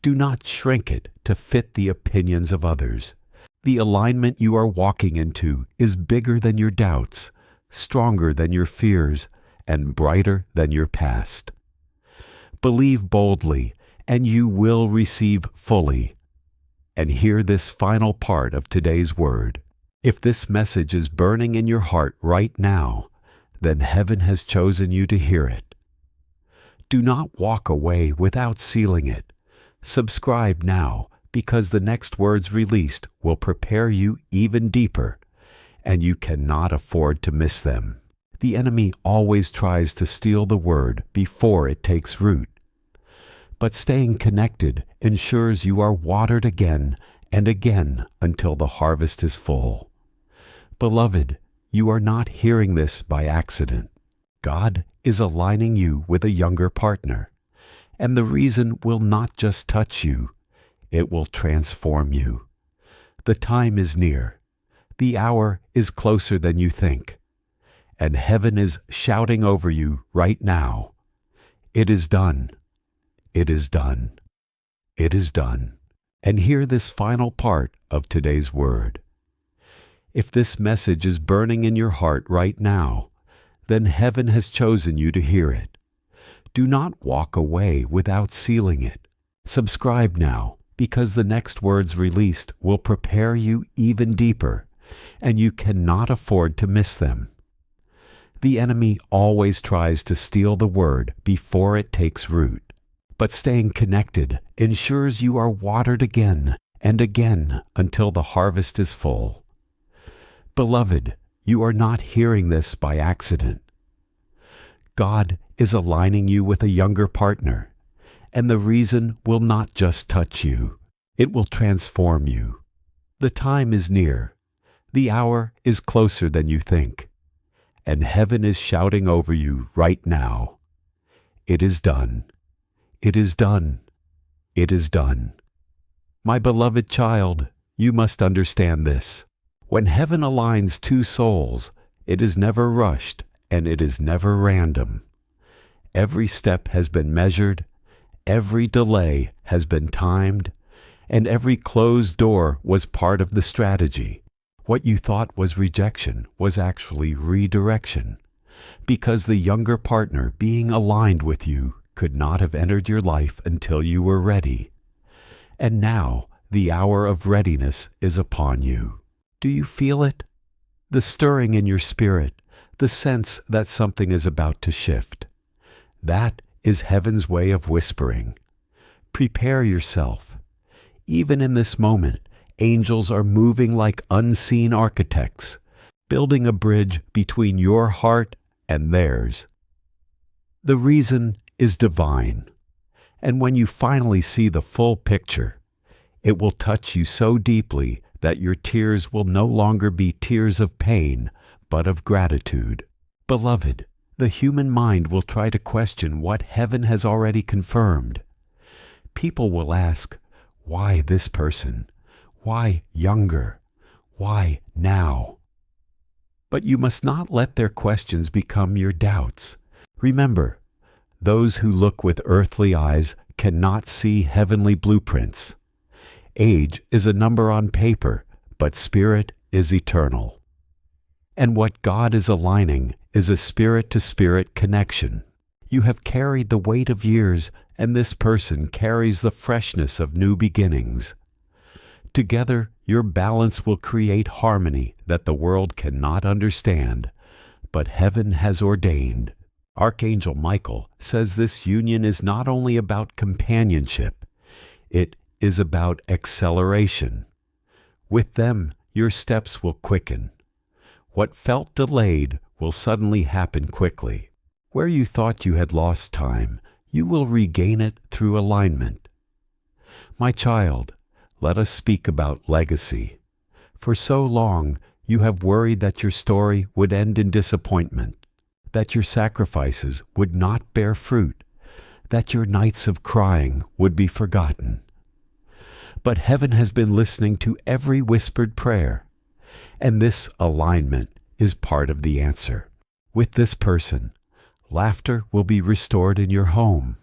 Do not shrink it to fit the opinions of others. The alignment you are walking into is bigger than your doubts, stronger than your fears, and brighter than your past. Believe boldly, and you will receive fully." And hear this final part of today's word. If this message is burning in your heart right now, then heaven has chosen you to hear it. Do not walk away without sealing it. Subscribe now, because the next words released will prepare you even deeper, and you cannot afford to miss them. The enemy always tries to steal the word before it takes root. But staying connected ensures you are watered again and again until the harvest is full. Beloved, you are not hearing this by accident. God is aligning you with a younger partner, and the reason will not just touch you, it will transform you. The time is near. The hour is closer than you think, and heaven is shouting over you right now. It is done. It is done. It is done. And hear this final part of today's word. If this message is burning in your heart right now, then heaven has chosen you to hear it. Do not walk away without sealing it. Subscribe now, because the next words released will prepare you even deeper, and you cannot afford to miss them. The enemy always tries to steal the word before it takes root. But staying connected ensures you are watered again and again until the harvest is full. Beloved, you are not hearing this by accident. God is aligning you with a younger partner, and the reason will not just touch you, it will transform you. The time is near. The hour is closer than you think, and heaven is shouting over you right now. It is done. It is done. It is done. My beloved child, you must understand this. When heaven aligns two souls, it is never rushed and it is never random. Every step has been measured, every delay has been timed, and every closed door was part of the strategy. What you thought was rejection was actually redirection, because the younger partner being aligned with you could not have entered your life until you were ready. And now the hour of readiness is upon you. Do you feel it? The stirring in your spirit, the sense that something is about to shift. That is heaven's way of whispering. Prepare yourself. Even in this moment, angels are moving like unseen architects, building a bridge between your heart and theirs. The reason is divine, and when you finally see the full picture, it will touch you so deeply that your tears will no longer be tears of pain, but of gratitude. Beloved, the human mind will try to question what heaven has already confirmed. People will ask, why this person? Why younger? Why now? But you must not let their questions become your doubts. Remember, those who look with earthly eyes cannot see heavenly blueprints. Age is a number on paper, but spirit is eternal. And what God is aligning is a spirit-to-spirit connection. You have carried the weight of years, and this person carries the freshness of new beginnings. Together, your balance will create harmony that the world cannot understand, but heaven has ordained. Archangel Michael says this union is not only about companionship, it is about acceleration. With them, your steps will quicken. What felt delayed will suddenly happen quickly. Where you thought you had lost time, you will regain it through alignment. My child, let us speak about legacy. For so long, you have worried that your story would end in disappointment, that your sacrifices would not bear fruit, that your nights of crying would be forgotten. But heaven has been listening to every whispered prayer, and this alignment is part of the answer. With this person, laughter will be restored in your home.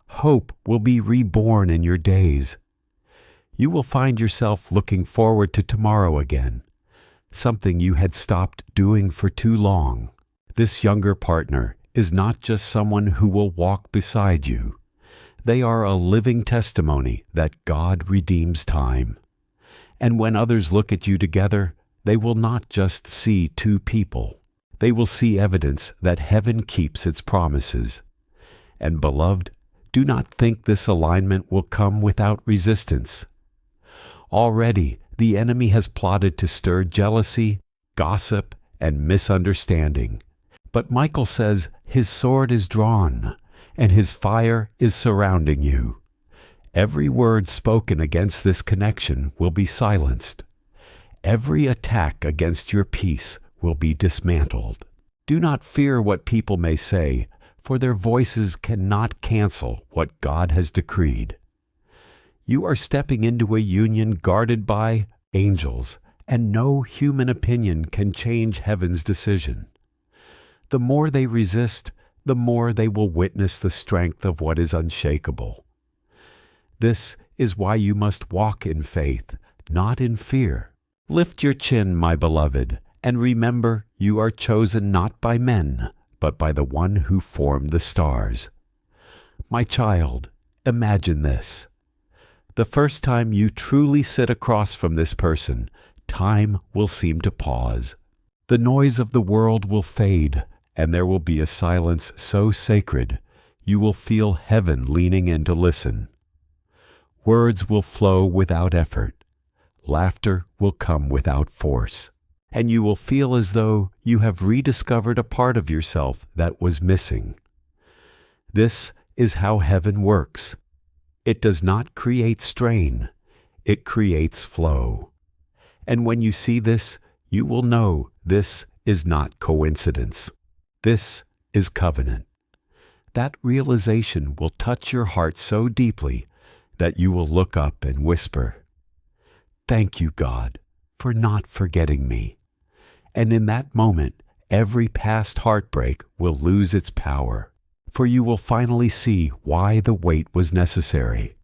Hope will be reborn in your days. You will find yourself looking forward to tomorrow again, something you had stopped doing for too long. This younger partner is not just someone who will walk beside you. They are a living testimony that God redeems time. And when others look at you together, they will not just see two people. They will see evidence that heaven keeps its promises. And beloved, do not think this alignment will come without resistance. Already, the enemy has plotted to stir jealousy, gossip, and misunderstanding. But Michael says his sword is drawn, and his fire is surrounding you. Every word spoken against this connection will be silenced. Every attack against your peace will be dismantled. Do not fear what people may say, for their voices cannot cancel what God has decreed. You are stepping into a union guarded by angels, and no human opinion can change heaven's decision. The more they resist, the more they will witness the strength of what is unshakable. This is why you must walk in faith, not in fear. Lift your chin, my beloved, and remember you are chosen not by men, but by the one who formed the stars. My child, imagine this. The first time you truly sit across from this person, time will seem to pause. The noise of the world will fade, and there will be a silence so sacred, you will feel heaven leaning in to listen. Words will flow without effort. Laughter will come without force. And you will feel as though you have rediscovered a part of yourself that was missing. This is how heaven works. It does not create strain. It creates flow. And when you see this, you will know this is not coincidence. This is covenant. That realization will touch your heart so deeply that you will look up and whisper, "Thank you, God, for not forgetting me." And in that moment, every past heartbreak will lose its power, for you will finally see why the wait was necessary.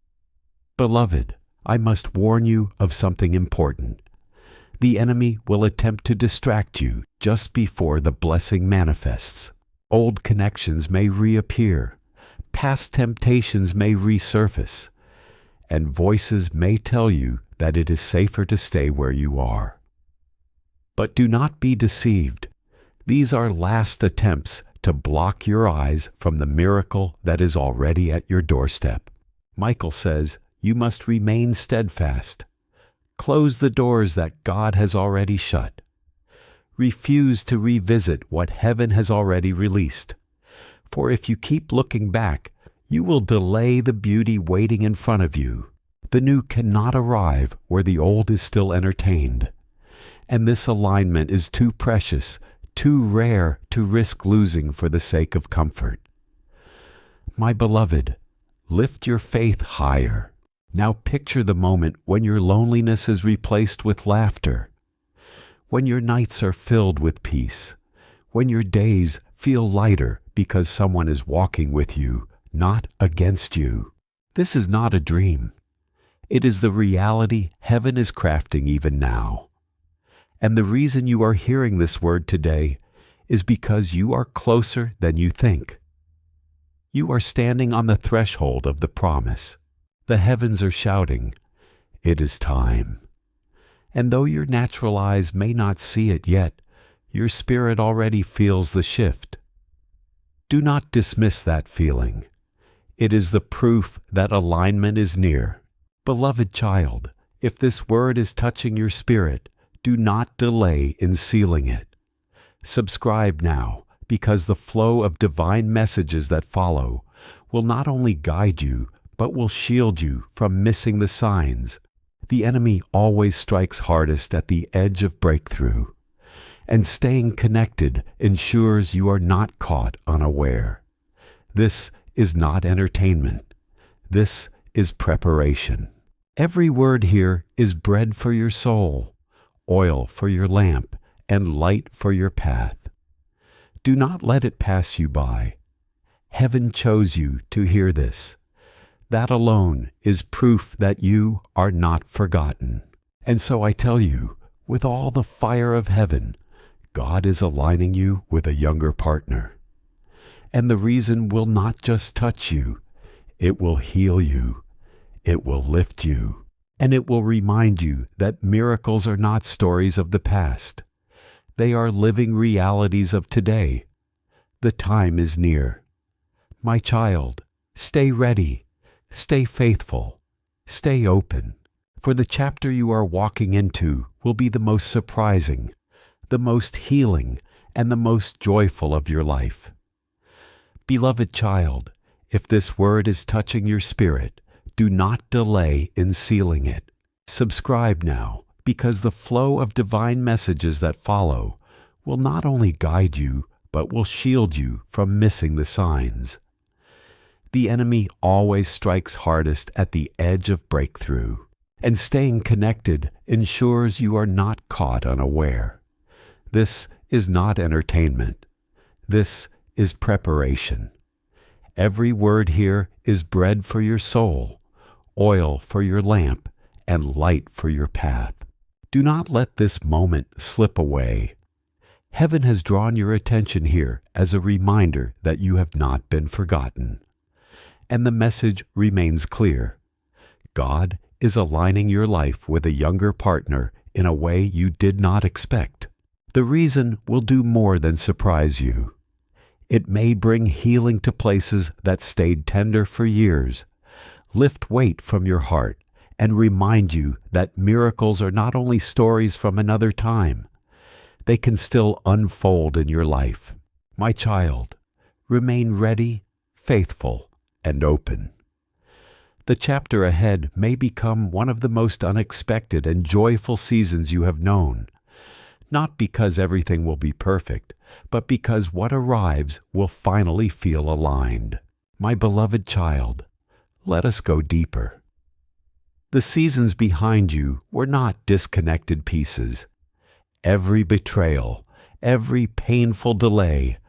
Beloved, I must warn you of something important. The enemy will attempt to distract you just before the blessing manifests. Old connections may reappear, past temptations may resurface, and voices may tell you that it is safer to stay where you are. But do not be deceived. These are last attempts to block your eyes from the miracle that is already at your doorstep. Michael says you must remain steadfast. Close the doors that God has already shut. Refuse to revisit what heaven has already released. For if you keep looking back, you will delay the beauty waiting in front of you. The new cannot arrive where the old is still entertained. And this alignment is too precious, too rare to risk losing for the sake of comfort. My beloved, lift your faith higher. Now picture the moment when your loneliness is replaced with laughter, when your nights are filled with peace, when your days feel lighter because someone is walking with you, not against you. This is not a dream. It is the reality heaven is crafting even now. And the reason you are hearing this word today is because you are closer than you think. You are standing on the threshold of the promise. The heavens are shouting, "It is time." And though your natural eyes may not see it yet, your spirit already feels the shift. Do not dismiss that feeling. It is the proof that alignment is near. Beloved child, if this word is touching your spirit, do not delay in sealing it. Subscribe now, because the flow of divine messages that follow will not only guide you, but will shield you from missing the signs. The enemy always strikes hardest at the edge of breakthrough, and staying connected ensures you are not caught unaware. This is not entertainment. This is preparation. Every word here is bread for your soul, oil for your lamp, and light for your path. Do not let it pass you by. Heaven chose you to hear this. That alone is proof that you are not forgotten. And so I tell you, with all the fire of heaven, God is aligning you with a younger partner. And the reason will not just touch you, it will heal you, it will lift you, and it will remind you that miracles are not stories of the past. They are living realities of today. The time is near. My child, stay ready. Stay faithful, stay open, for the chapter you are walking into will be the most surprising, the most healing, and the most joyful of your life. Beloved child, if this word is touching your spirit, do not delay in sealing it. Subscribe now, because the flow of divine messages that follow will not only guide you, but will shield you from missing the signs. The enemy always strikes hardest at the edge of breakthrough, and staying connected ensures you are not caught unaware. This is not entertainment. This is preparation. Every word here is bread for your soul, oil for your lamp, and light for your path. Do not let this moment slip away. Heaven has drawn your attention here as a reminder that you have not been forgotten. And the message remains clear. God is aligning your life with a younger partner in a way you did not expect. The reason will do more than surprise you. It may bring healing to places that stayed tender for years, lift weight from your heart, and remind you that miracles are not only stories from another time, they can still unfold in your life. My child, remain ready, faithful, and open. The chapter ahead may become one of the most unexpected and joyful seasons you have known, not because everything will be perfect, but because what arrives will finally feel aligned. My beloved child, let us go deeper. The seasons behind you were not disconnected pieces. Every betrayal, every painful delay,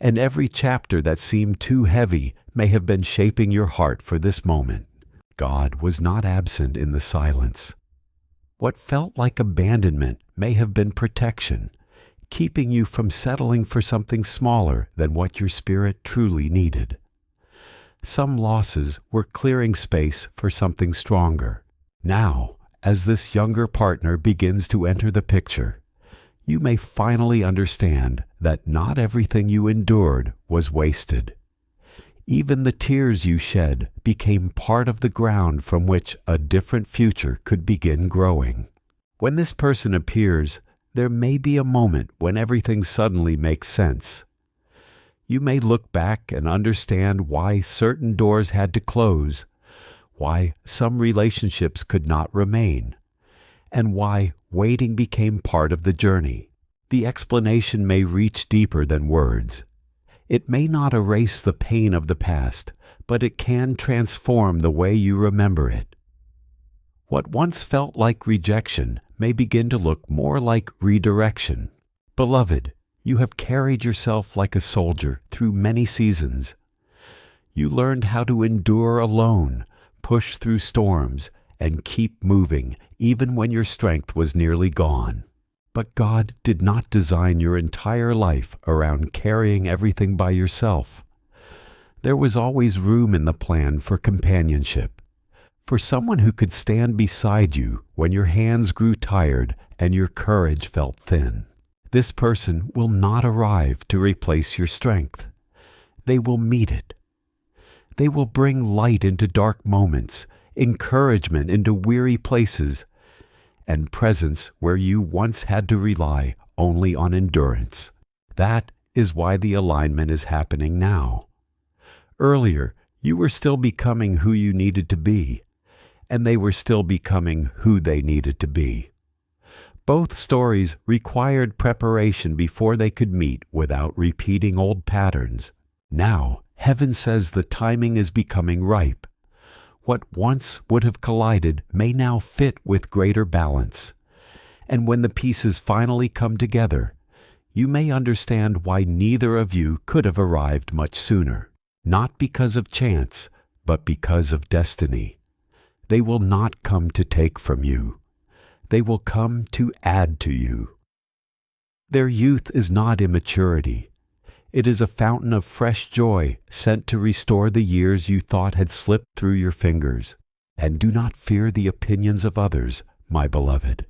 and every chapter that seemed too heavy may have been shaping your heart for this moment. God was not absent in the silence. What felt like abandonment may have been protection, keeping you from settling for something smaller than what your spirit truly needed. Some losses were clearing space for something stronger. Now, as this younger partner begins to enter the picture, you may finally understand that not everything you endured was wasted. Even the tears you shed became part of the ground from which a different future could begin growing. When this person appears, There may be a moment when everything suddenly makes sense. You may look back and understand why certain doors had to close, why some relationships could not remain, and why waiting became part of the journey. The explanation may reach deeper than words. It may not erase the pain of the past, but it can transform the way you remember it. What once felt like rejection may begin to look more like redirection. Beloved, you have carried yourself like a soldier through many seasons. You learned how to endure alone, push through storms, and keep moving even when your strength was nearly gone. But God did not design your entire life around carrying everything by yourself. There was always room in the plan for companionship, for someone who could stand beside you when your hands grew tired and your courage felt thin. This person will not arrive to replace your strength. They will meet it. They will bring light into dark moments, encouragement into weary places, and presence where you once had to rely only on endurance. That is why the alignment is happening now. Earlier, you were still becoming who you needed to be, and they were still becoming who they needed to be. Both stories required preparation before they could meet without repeating old patterns. Now, heaven says the timing is becoming ripe. What once would have collided may now fit with greater balance. And when the pieces finally come together, you may understand why neither of you could have arrived much sooner. Not because of chance, but because of destiny. They will not come to take from you. They will come to add to you. Their youth is not immaturity. It is a fountain of fresh joy sent to restore the years you thought had slipped through your fingers. And do not fear the opinions of others, my beloved.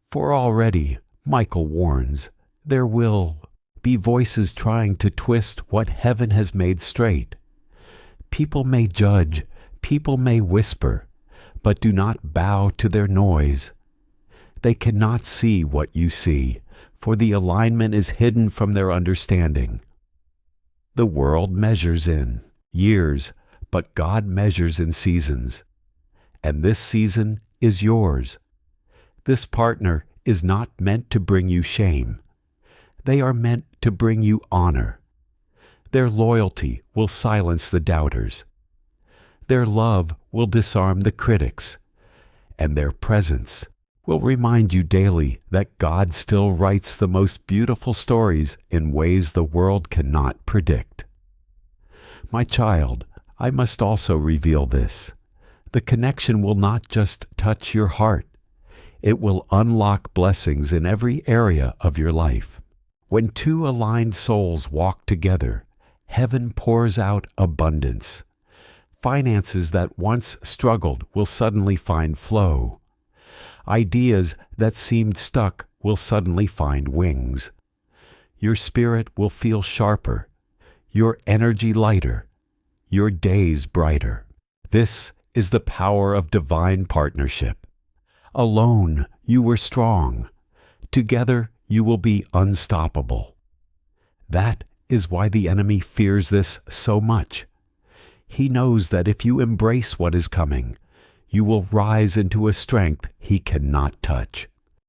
For already, Michael warns, there will be voices trying to twist what heaven has made straight. People may judge, people may whisper, but do not bow to their noise. They cannot see what you see, for the alignment is hidden from their understanding. The world measures in years, but God measures in seasons. And this season is yours. This partner is not meant to bring you shame. They are meant to bring you honor. Their loyalty will silence the doubters. Their love will disarm the critics, and their presence will remind you daily that God still writes the most beautiful stories in ways the world cannot predict. My child, I must also reveal this. The connection will not just touch your heart. It will unlock blessings in every area of your life. When two aligned souls walk together, heaven pours out abundance. Finances that once struggled will suddenly find flow. Ideas that seemed stuck will suddenly find wings. Your spirit will feel sharper, your energy lighter, your days brighter. This is the power of divine partnership. Alone, you were strong. Together, you will be unstoppable. That is why the enemy fears this so much. He knows that if you embrace what is coming, you will rise into a strength he cannot touch.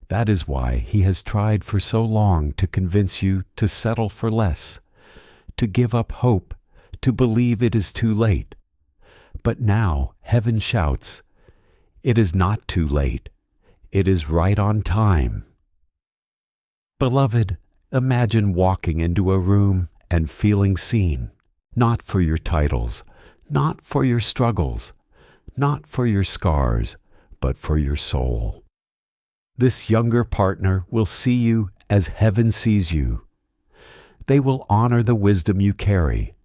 That is why he has tried for so long to convince you to settle for less, to give up hope, to believe it is too late. But now heaven shouts, it is not too late. It is right on time. Beloved, imagine walking into a room and feeling seen, not for your titles, not for your struggles, not for your scars, but for your soul. This younger partner will see you as heaven sees you. They will honor the wisdom you carry.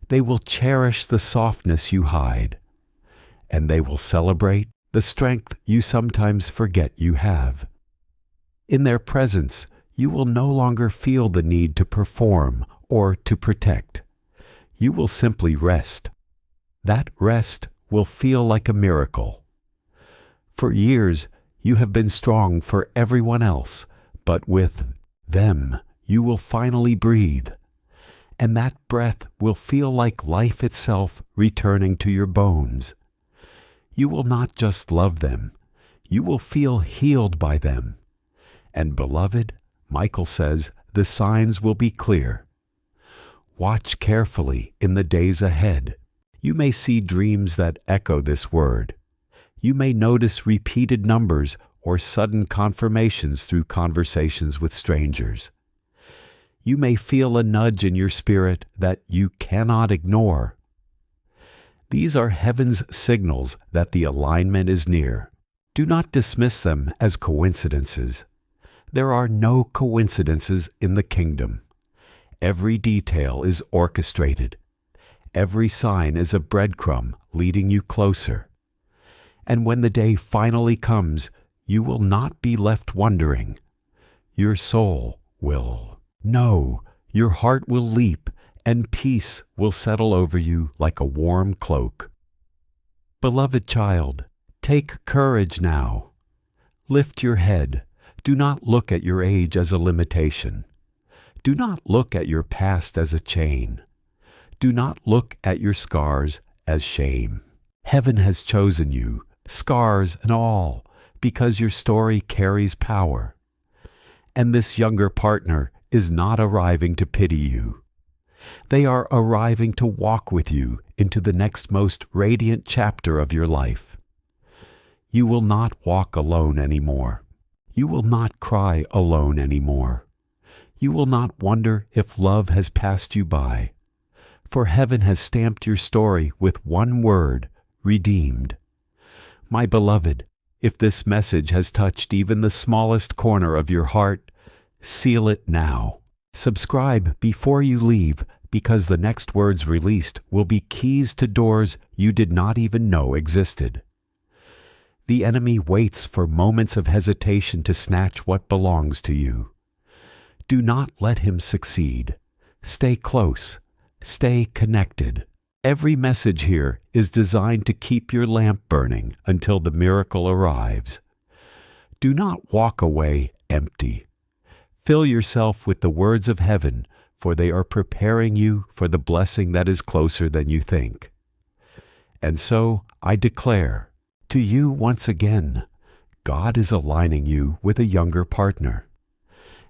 They will cherish the softness you hide. And they will celebrate the strength you sometimes forget you have. In their presence, you will no longer feel the need to perform or to protect. You will simply rest. That rest will feel like a miracle. For years, you have been strong for everyone else, but with them you will finally breathe, and that breath will feel like life itself returning to your bones. You will not just love them, you will feel healed by them. And beloved, Michael says, the signs will be clear. Watch carefully in the days ahead. You may see dreams that echo this word. You may notice repeated numbers or sudden confirmations through conversations with strangers. You may feel a nudge in your spirit that you cannot ignore. These are heaven's signals that the alignment is near. Do not dismiss them as coincidences. There are no coincidences in the kingdom. Every detail is orchestrated. Every sign is a breadcrumb leading you closer. And when the day finally comes, you will not be left wondering. Your soul will. No, your heart will leap, and peace will settle over you like a warm cloak. Beloved child, take courage now. Lift your head. Do not look at your age as a limitation. Do not look at your past as a chain. Do not look at your scars as shame. Heaven has chosen you, scars and all, because your story carries power. And this younger partner is not arriving to pity you. They are arriving to walk with you into the next most radiant chapter of your life. You will not walk alone anymore. You will not cry alone anymore. You will not wonder if love has passed you by. For heaven has stamped your story with one word, redeemed. My beloved, if this message has touched even the smallest corner of your heart, seal it now. Subscribe before you leave, because the next words released will be keys to doors you did not even know existed. The enemy waits for moments of hesitation to snatch what belongs to you. Do not let him succeed. Stay close. Stay connected. Every message here is designed to keep your lamp burning until the miracle arrives. Do not walk away empty. Fill yourself with the words of heaven, for they are preparing you for the blessing that is closer than you think. And so I declare to you once again, God is aligning you with a younger partner.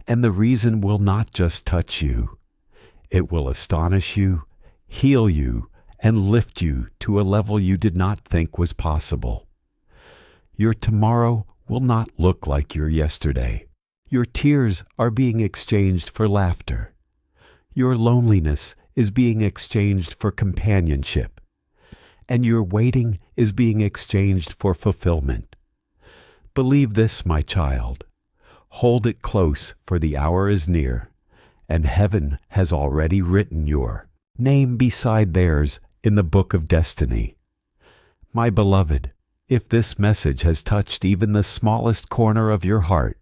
And the reason will not just touch you. It will astonish you, heal you, and lift you to a level you did not think was possible. Your tomorrow will not look like your yesterday. Your tears are being exchanged for laughter. Your loneliness is being exchanged for companionship. And your waiting is being exchanged for fulfillment. Believe this, my child. Hold it close, for the hour is near, and heaven has already written your name beside theirs in the book of destiny. My beloved, if this message has touched even the smallest corner of your heart,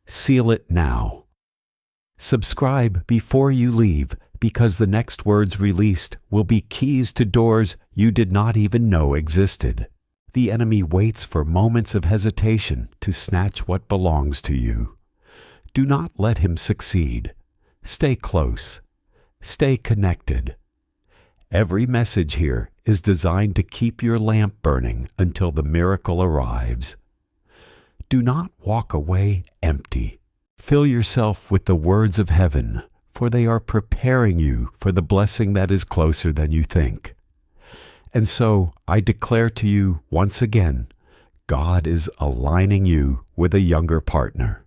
seal it now. Subscribe before you leave, because the next words released will be keys to doors you did not even know existed. The enemy waits for moments of hesitation to snatch what belongs to you. Do not let him succeed. Stay close. Stay connected. Every message here is designed to keep your lamp burning until the miracle arrives. Do not walk away empty. Fill yourself with the words of heaven, for they are preparing you for the blessing that is closer than you think. And so I declare to you once again, God is aligning you with a younger partner.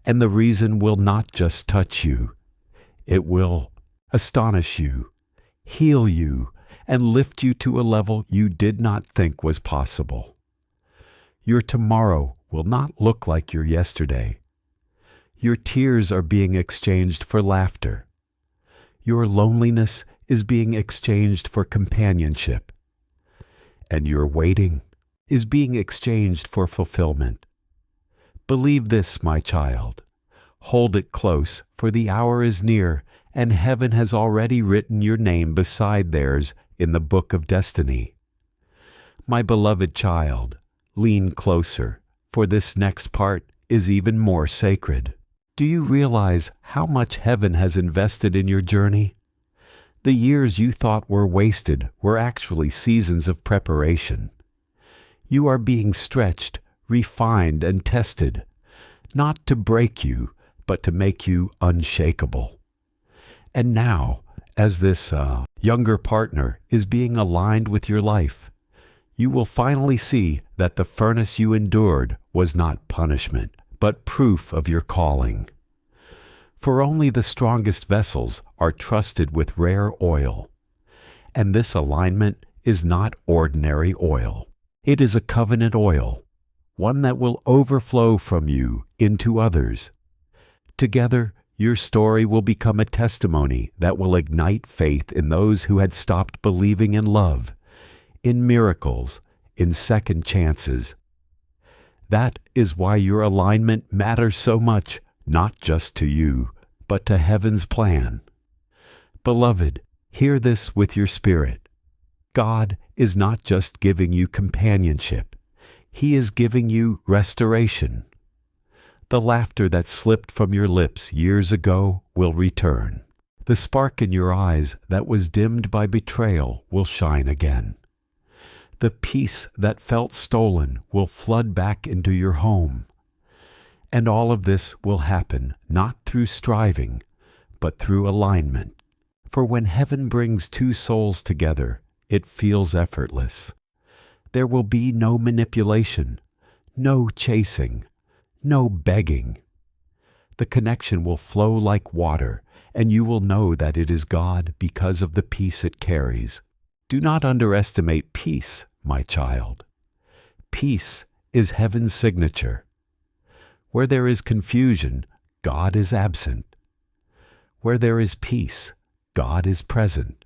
And the reason will not just touch you. It will astonish you, heal you, and lift you to a level you did not think was possible. Your tomorrow will not look like your yesterday. Your tears are being exchanged for laughter. Your loneliness is being exchanged for companionship. And your waiting is being exchanged for fulfillment. Believe this, my child. Hold it close, for the hour is near, and heaven has already written your name beside theirs in the book of destiny. My beloved child, lean closer, for this next part is even more sacred. Do you realize how much heaven has invested in your journey? The years you thought were wasted were actually seasons of preparation. You are being stretched, refined, and tested, not to break you, but to make you unshakable. And now, as this younger partner is being aligned with your life, you will finally see that the furnace you endured was not punishment, but proof of your calling. For only the strongest vessels are trusted with rare oil. And this alignment is not ordinary oil. It is a covenant oil, one that will overflow from you into others. Together, your story will become a testimony that will ignite faith in those who had stopped believing in love, in miracles, in second chances. That is why your alignment matters so much, not just to you, but to heaven's plan. Beloved, hear this with your spirit. God is not just giving you companionship. He is giving you restoration. The laughter that slipped from your lips years ago will return. The spark in your eyes that was dimmed by betrayal will shine again. The peace that felt stolen will flood back into your home. And all of this will happen not through striving, but through alignment. For when heaven brings two souls together, it feels effortless. There will be no manipulation, no chasing, no begging. The connection will flow like water, and you will know that it is God because of the peace it carries. Do not underestimate peace, my child. Peace is heaven's signature. Where there is confusion, God is absent. Where there is peace, God is present.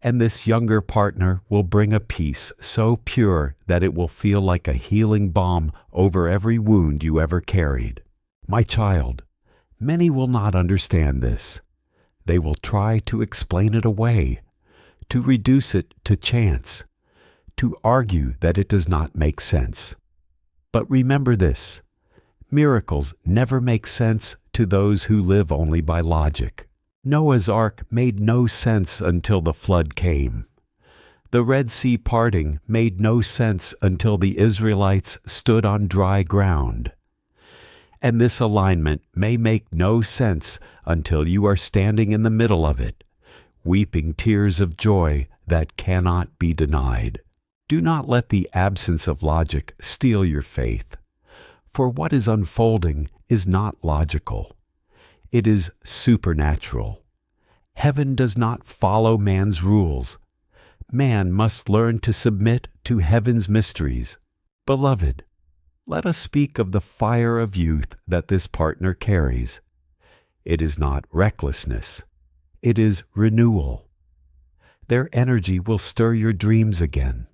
And this younger partner will bring a peace so pure that it will feel like a healing balm over every wound you ever carried. My child, many will not understand this. They will try to explain it away, to reduce it to chance, to argue that it does not make sense. But remember this: miracles never make sense to those who live only by logic. Noah's ark made no sense until the flood came. The Red Sea parting made no sense until the Israelites stood on dry ground. And this alignment may make no sense until you are standing in the middle of it, weeping tears of joy that cannot be denied. Do not let the absence of logic steal your faith. For what is unfolding is not logical. It is supernatural. Heaven does not follow man's rules. Man must learn to submit to heaven's mysteries. Beloved, let us speak of the fire of youth that this partner carries. It is not recklessness. It is renewal. Their energy will stir your dreams again.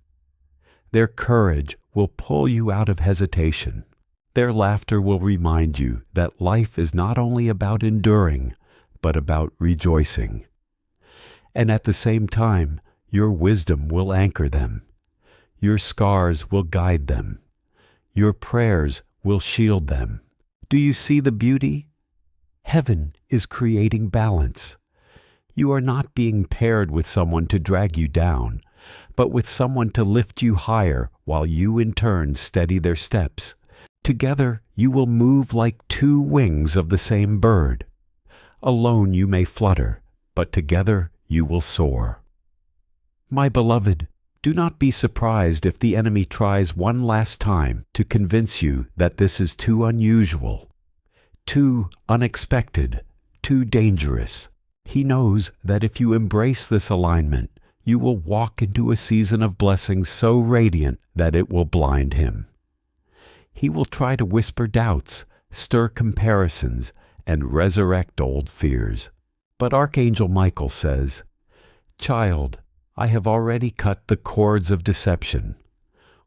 Their courage will pull you out of hesitation. Their laughter will remind you that life is not only about enduring, but about rejoicing. And at the same time, your wisdom will anchor them. Your scars will guide them. Your prayers will shield them. Do you see the beauty? Heaven is creating balance. You are not being paired with someone to drag you down, but with someone to lift you higher while you in turn steady their steps. Together you will move like two wings of the same bird. Alone you may flutter, but together you will soar. My beloved, do not be surprised if the enemy tries one last time to convince you that this is too unusual, too unexpected, too dangerous. He knows that if you embrace this alignment, you will walk into a season of blessing so radiant that it will blind him. He will try to whisper doubts, stir comparisons, and resurrect old fears. But Archangel Michael says, "Child, I have already cut the cords of deception.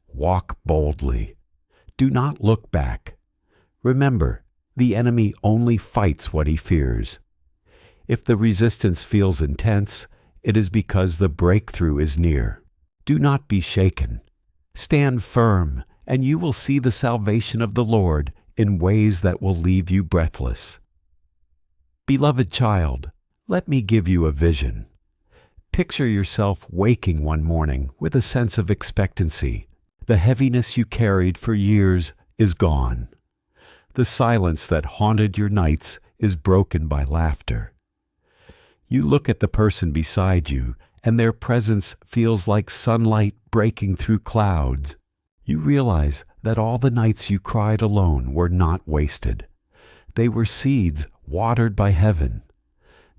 Walk boldly. Do not look back. Remember, the enemy only fights what he fears. If the resistance feels intense, it is because the breakthrough is near. Do not be shaken. Stand firm, and you will see the salvation of the Lord in ways that will leave you breathless. Beloved child, let me give you a vision. Picture yourself waking one morning with a sense of expectancy. The heaviness you carried for years is gone. The silence that haunted your nights is broken by laughter. You look at the person beside you, and their presence feels like sunlight breaking through clouds. You realize that all the nights you cried alone were not wasted. They were seeds watered by heaven.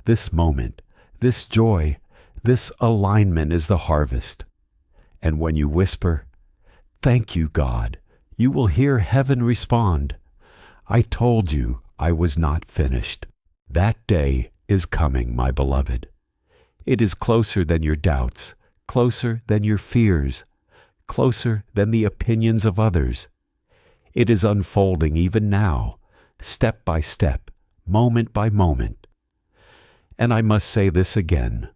This moment, this joy, this alignment is the harvest. And when you whisper, "Thank you, God," you will hear heaven respond, "I told you I was not finished." That day is coming, my beloved. It is closer than your doubts, closer than your fears, closer than the opinions of others. It is unfolding even now, step by step, moment by moment. And I must say this again,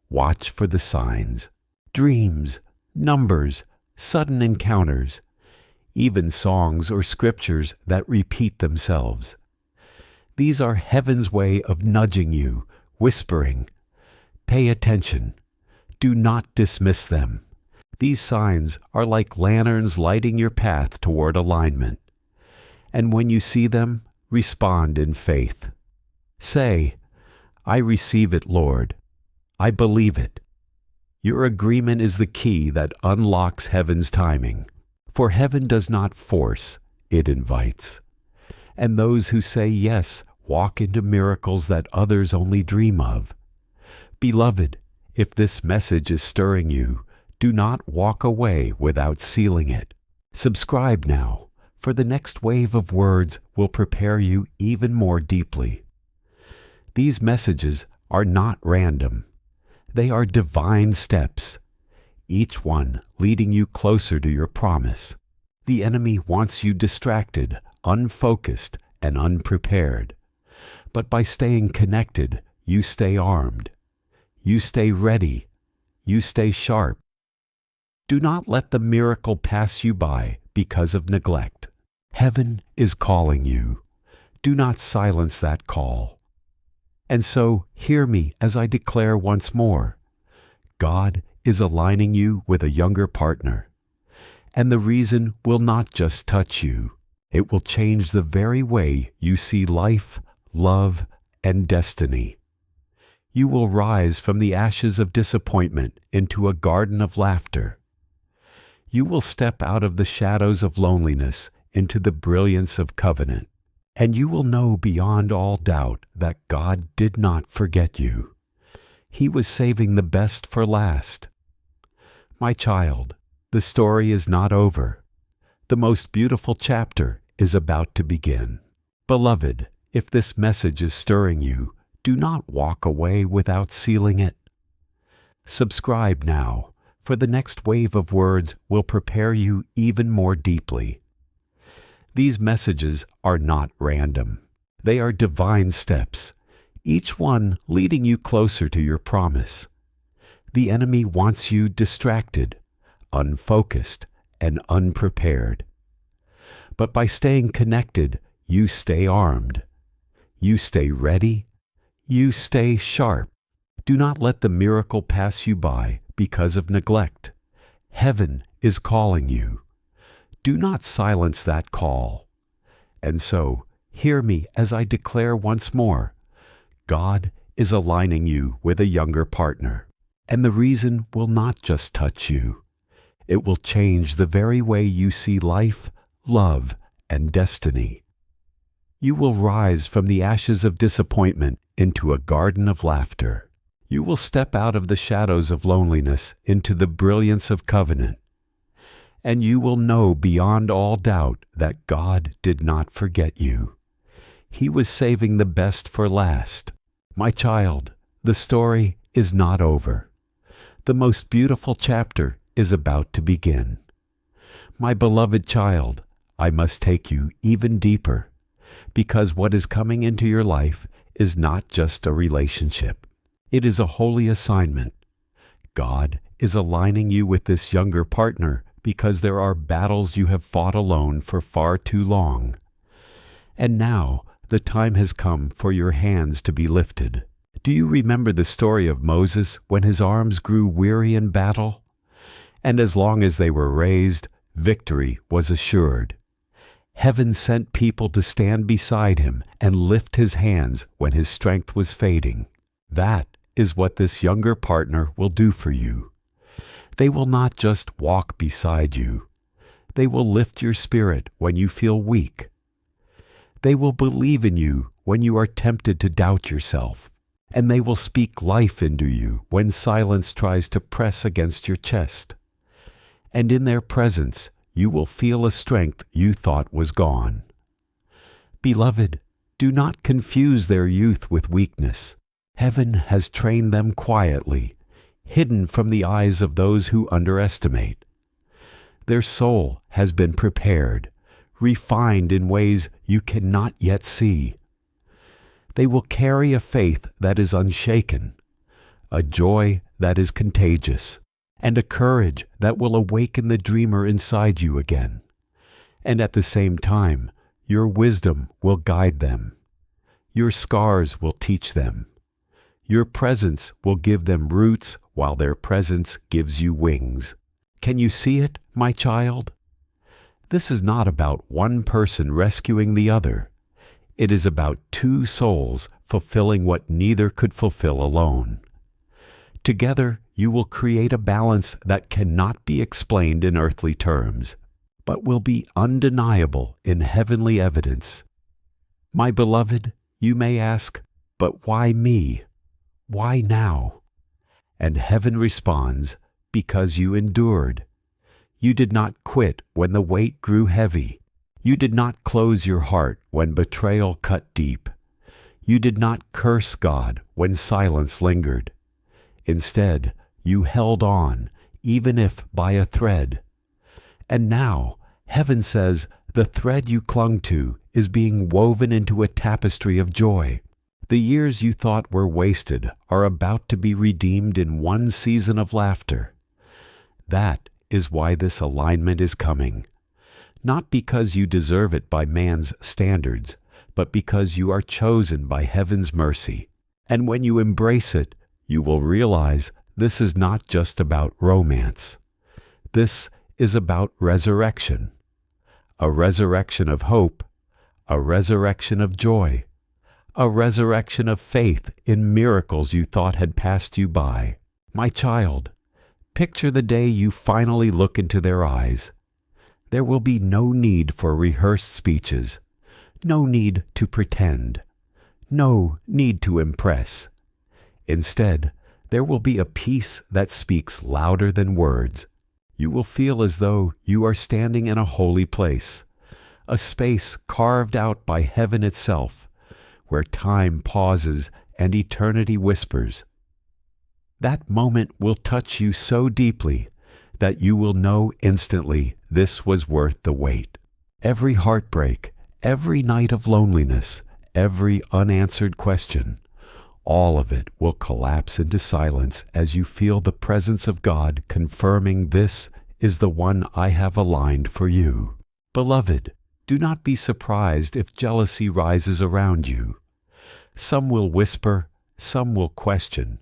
watch for the signs, dreams, numbers, sudden encounters, even songs or scriptures that repeat themselves. These are heaven's way of nudging you, whispering, "Pay attention. Do not dismiss them." These signs are like lanterns lighting your path toward alignment. And when you see them, respond in faith. Say, "I receive it, Lord. I believe it." Your agreement is the key that unlocks heaven's timing. For heaven does not force, it invites. And those who say yes walk into miracles that others only dream of. Beloved, if this message is stirring you, do not walk away without sealing it. Subscribe now, for the next wave of words will prepare you even more deeply. These messages are not random. They are divine steps, each one leading you closer to your promise. The enemy wants you distracted, unfocused, and unprepared. But by staying connected, you stay armed. You stay ready. You stay sharp. Do not let the miracle pass you by because of neglect. Heaven is calling you. Do not silence that call. And so, hear me as I declare once more, God is aligning you with a younger partner. And the reason will not just touch you. It will change the very way you see life, love, and destiny. You will rise from the ashes of disappointment into a garden of laughter. You will step out of the shadows of loneliness into the brilliance of covenant. And you will know beyond all doubt that God did not forget you. He was saving the best for last. My child, the story is not over. The most beautiful chapter is about to begin. Beloved, if this message is stirring you, do not walk away without sealing it. Subscribe now, for the next wave of words will prepare you even more deeply. These messages are not random. They are divine steps, each one leading you closer to your promise. The enemy wants you distracted, unfocused, and unprepared. But by staying connected, you stay armed. You stay ready. You stay sharp. Do not let the miracle pass you by because of neglect. Heaven is calling you. Do not silence that call. And so, hear me as I declare once more, God is aligning you with a younger partner. And the reason will not just touch you. It will change the very way you see life, love, and destiny. You will rise from the ashes of disappointment into a garden of laughter. You will step out of the shadows of loneliness into the brilliance of covenant. And you will know beyond all doubt that God did not forget you. He was saving the best for last. My child, the story is not over. The most beautiful chapter is about to begin. My beloved child, I must take you even deeper, because what is coming into your life is not just a relationship. It is a holy assignment. God is aligning you with this younger partner because there are battles you have fought alone for far too long. And now the time has come for your hands to be lifted. Do you remember the story of Moses when his arms grew weary in battle? And as long as they were raised, victory was assured. Heaven sent people to stand beside him and lift his hands when his strength was fading. That is what this younger partner will do for you. They will not just walk beside you. They will lift your spirit when you feel weak. They will believe in you when you are tempted to doubt yourself. And they will speak life into you when silence tries to press against your chest. And in their presence, you will feel a strength you thought was gone. Beloved, do not confuse their youth with weakness. Heaven has trained them quietly, hidden from the eyes of those who underestimate. Their soul has been prepared, refined in ways you cannot yet see. They will carry a faith that is unshaken, a joy that is contagious, and a courage that will awaken the dreamer inside you again. And at the same time, your wisdom will guide them. Your scars will teach them. Your presence will give them roots while their presence gives you wings. Can you see it, my child? This is not about one person rescuing the other. It is about two souls fulfilling what neither could fulfill alone. Together, you will create a balance that cannot be explained in earthly terms, but will be undeniable in heavenly evidence. My beloved, you may ask, but why me? Why now? And heaven responds, because you endured. You did not quit when the weight grew heavy. You did not close your heart when betrayal cut deep. You did not curse God when silence lingered. Instead, you held on, even if by a thread. And now, heaven says the thread you clung to is being woven into a tapestry of joy. The years you thought were wasted are about to be redeemed in one season of laughter. That is why this alignment is coming. Not because you deserve it by man's standards, but because you are chosen by heaven's mercy. And when you embrace it, you will realize this is not just about romance. This is about resurrection. A resurrection of hope, a resurrection of joy, a resurrection of faith in miracles you thought had passed you by. My child, picture the day you finally look into their eyes. There will be no need for rehearsed speeches, no need to pretend, no need to impress. Instead, there will be a peace that speaks louder than words. You will feel as though you are standing in a holy place, a space carved out by heaven itself, where time pauses and eternity whispers. That moment will touch you so deeply that you will know instantly this was worth the wait. Every heartbreak, every night of loneliness, every unanswered question, all of it will collapse into silence as you feel the presence of God confirming this is the one I have aligned for you. Beloved, do not be surprised if jealousy rises around you. Some will whisper, some will question,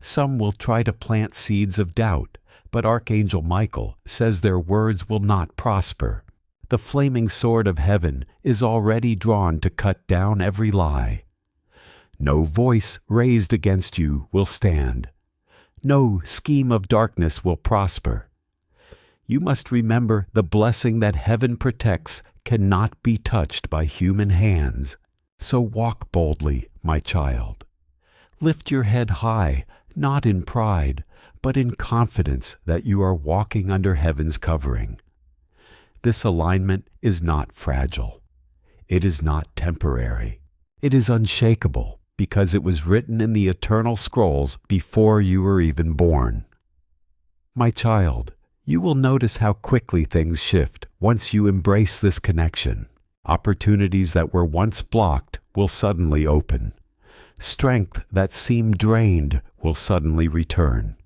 some will try to plant seeds of doubt, but Archangel Michael says their words will not prosper. The flaming sword of heaven is already drawn to cut down every lie. No voice raised against you will stand. No scheme of darkness will prosper. You must remember the blessing that heaven protects cannot be touched by human hands. So walk boldly, my child. Lift your head high, not in pride, but in confidence that you are walking under heaven's covering. This alignment is not fragile. It is not temporary. It is unshakable because it was written in the eternal scrolls before you were even born. My child, you will notice how quickly things shift once you embrace this connection. Opportunities that were once blocked will suddenly open. Strength that seemed drained will suddenly return.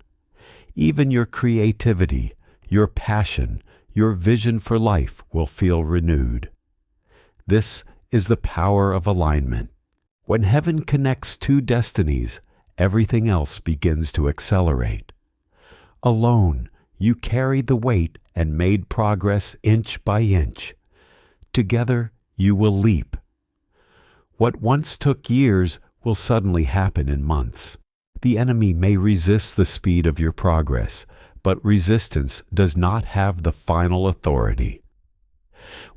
Even your creativity, your passion, your vision for life will feel renewed. This is the power of alignment. When heaven connects two destinies, everything else begins to accelerate. Alone, you carried the weight and made progress inch by inch. Together, you will leap. What once took years will suddenly happen in months. The enemy may resist the speed of your progress, but resistance does not have the final authority.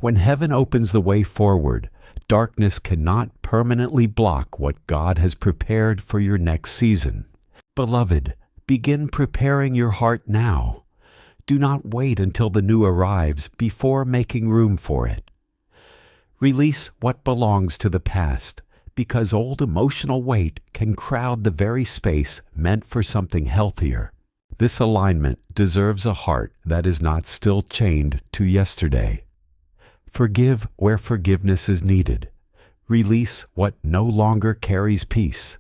When heaven opens the way forward, darkness cannot permanently block what God has prepared for your next season. Beloved, begin preparing your heart now. Do not wait until the new arrives before making room for it. Release what belongs to the past, because old emotional weight can crowd the very space meant for something healthier. This alignment deserves a heart that is not still chained to yesterday. Forgive where forgiveness is needed. Release what no longer carries peace.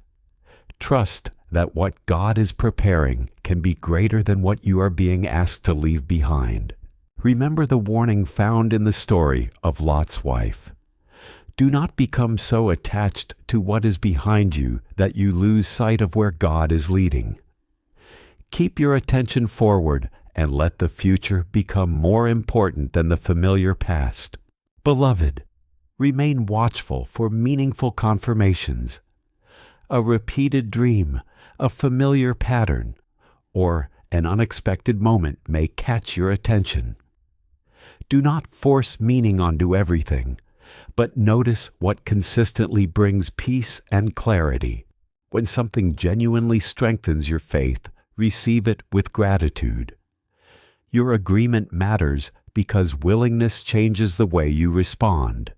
Trust that what God is preparing can be greater than what you are being asked to leave behind. Remember the warning found in the story of Lot's wife. Do not become so attached to what is behind you that you lose sight of where God is leading. Keep your attention forward and let the future become more important than the familiar past. Beloved, remain watchful for meaningful confirmations. A repeated dream, a familiar pattern, or an unexpected moment may catch your attention. Do not force meaning onto everything, but notice what consistently brings peace and clarity. When something genuinely strengthens your faith, receive it with gratitude. Your agreement matters because willingness changes the way you respond.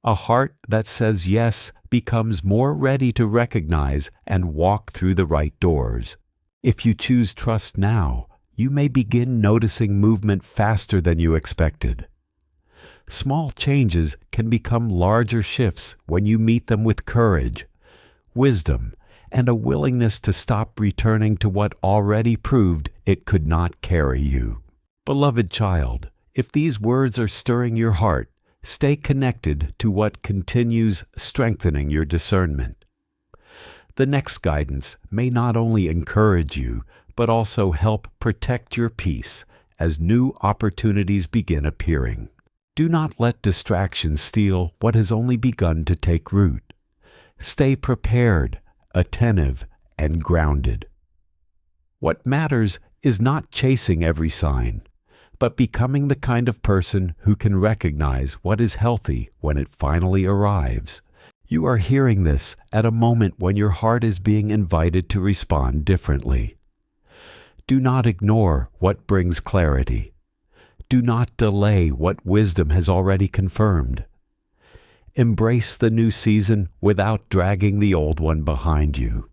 A heart that says yes becomes more ready to recognize and walk through the right doors. If you choose trust now, you may begin noticing movement faster than you expected. Small changes can become larger shifts when you meet them with courage, wisdom, and a willingness to stop returning to what already proved it could not carry you. Beloved child, if these words are stirring your heart, stay connected to what continues strengthening your discernment. The next guidance may not only encourage you, but also help protect your peace as new opportunities begin appearing. Do not let distractions steal what has only begun to take root. Stay prepared, attentive, and grounded. What matters is not chasing every sign, but becoming the kind of person who can recognize what is healthy when it finally arrives. You are hearing this at a moment when your heart is being invited to respond differently. Do not ignore what brings clarity. Do not delay what wisdom has already confirmed. Embrace the new season without dragging the old one behind you.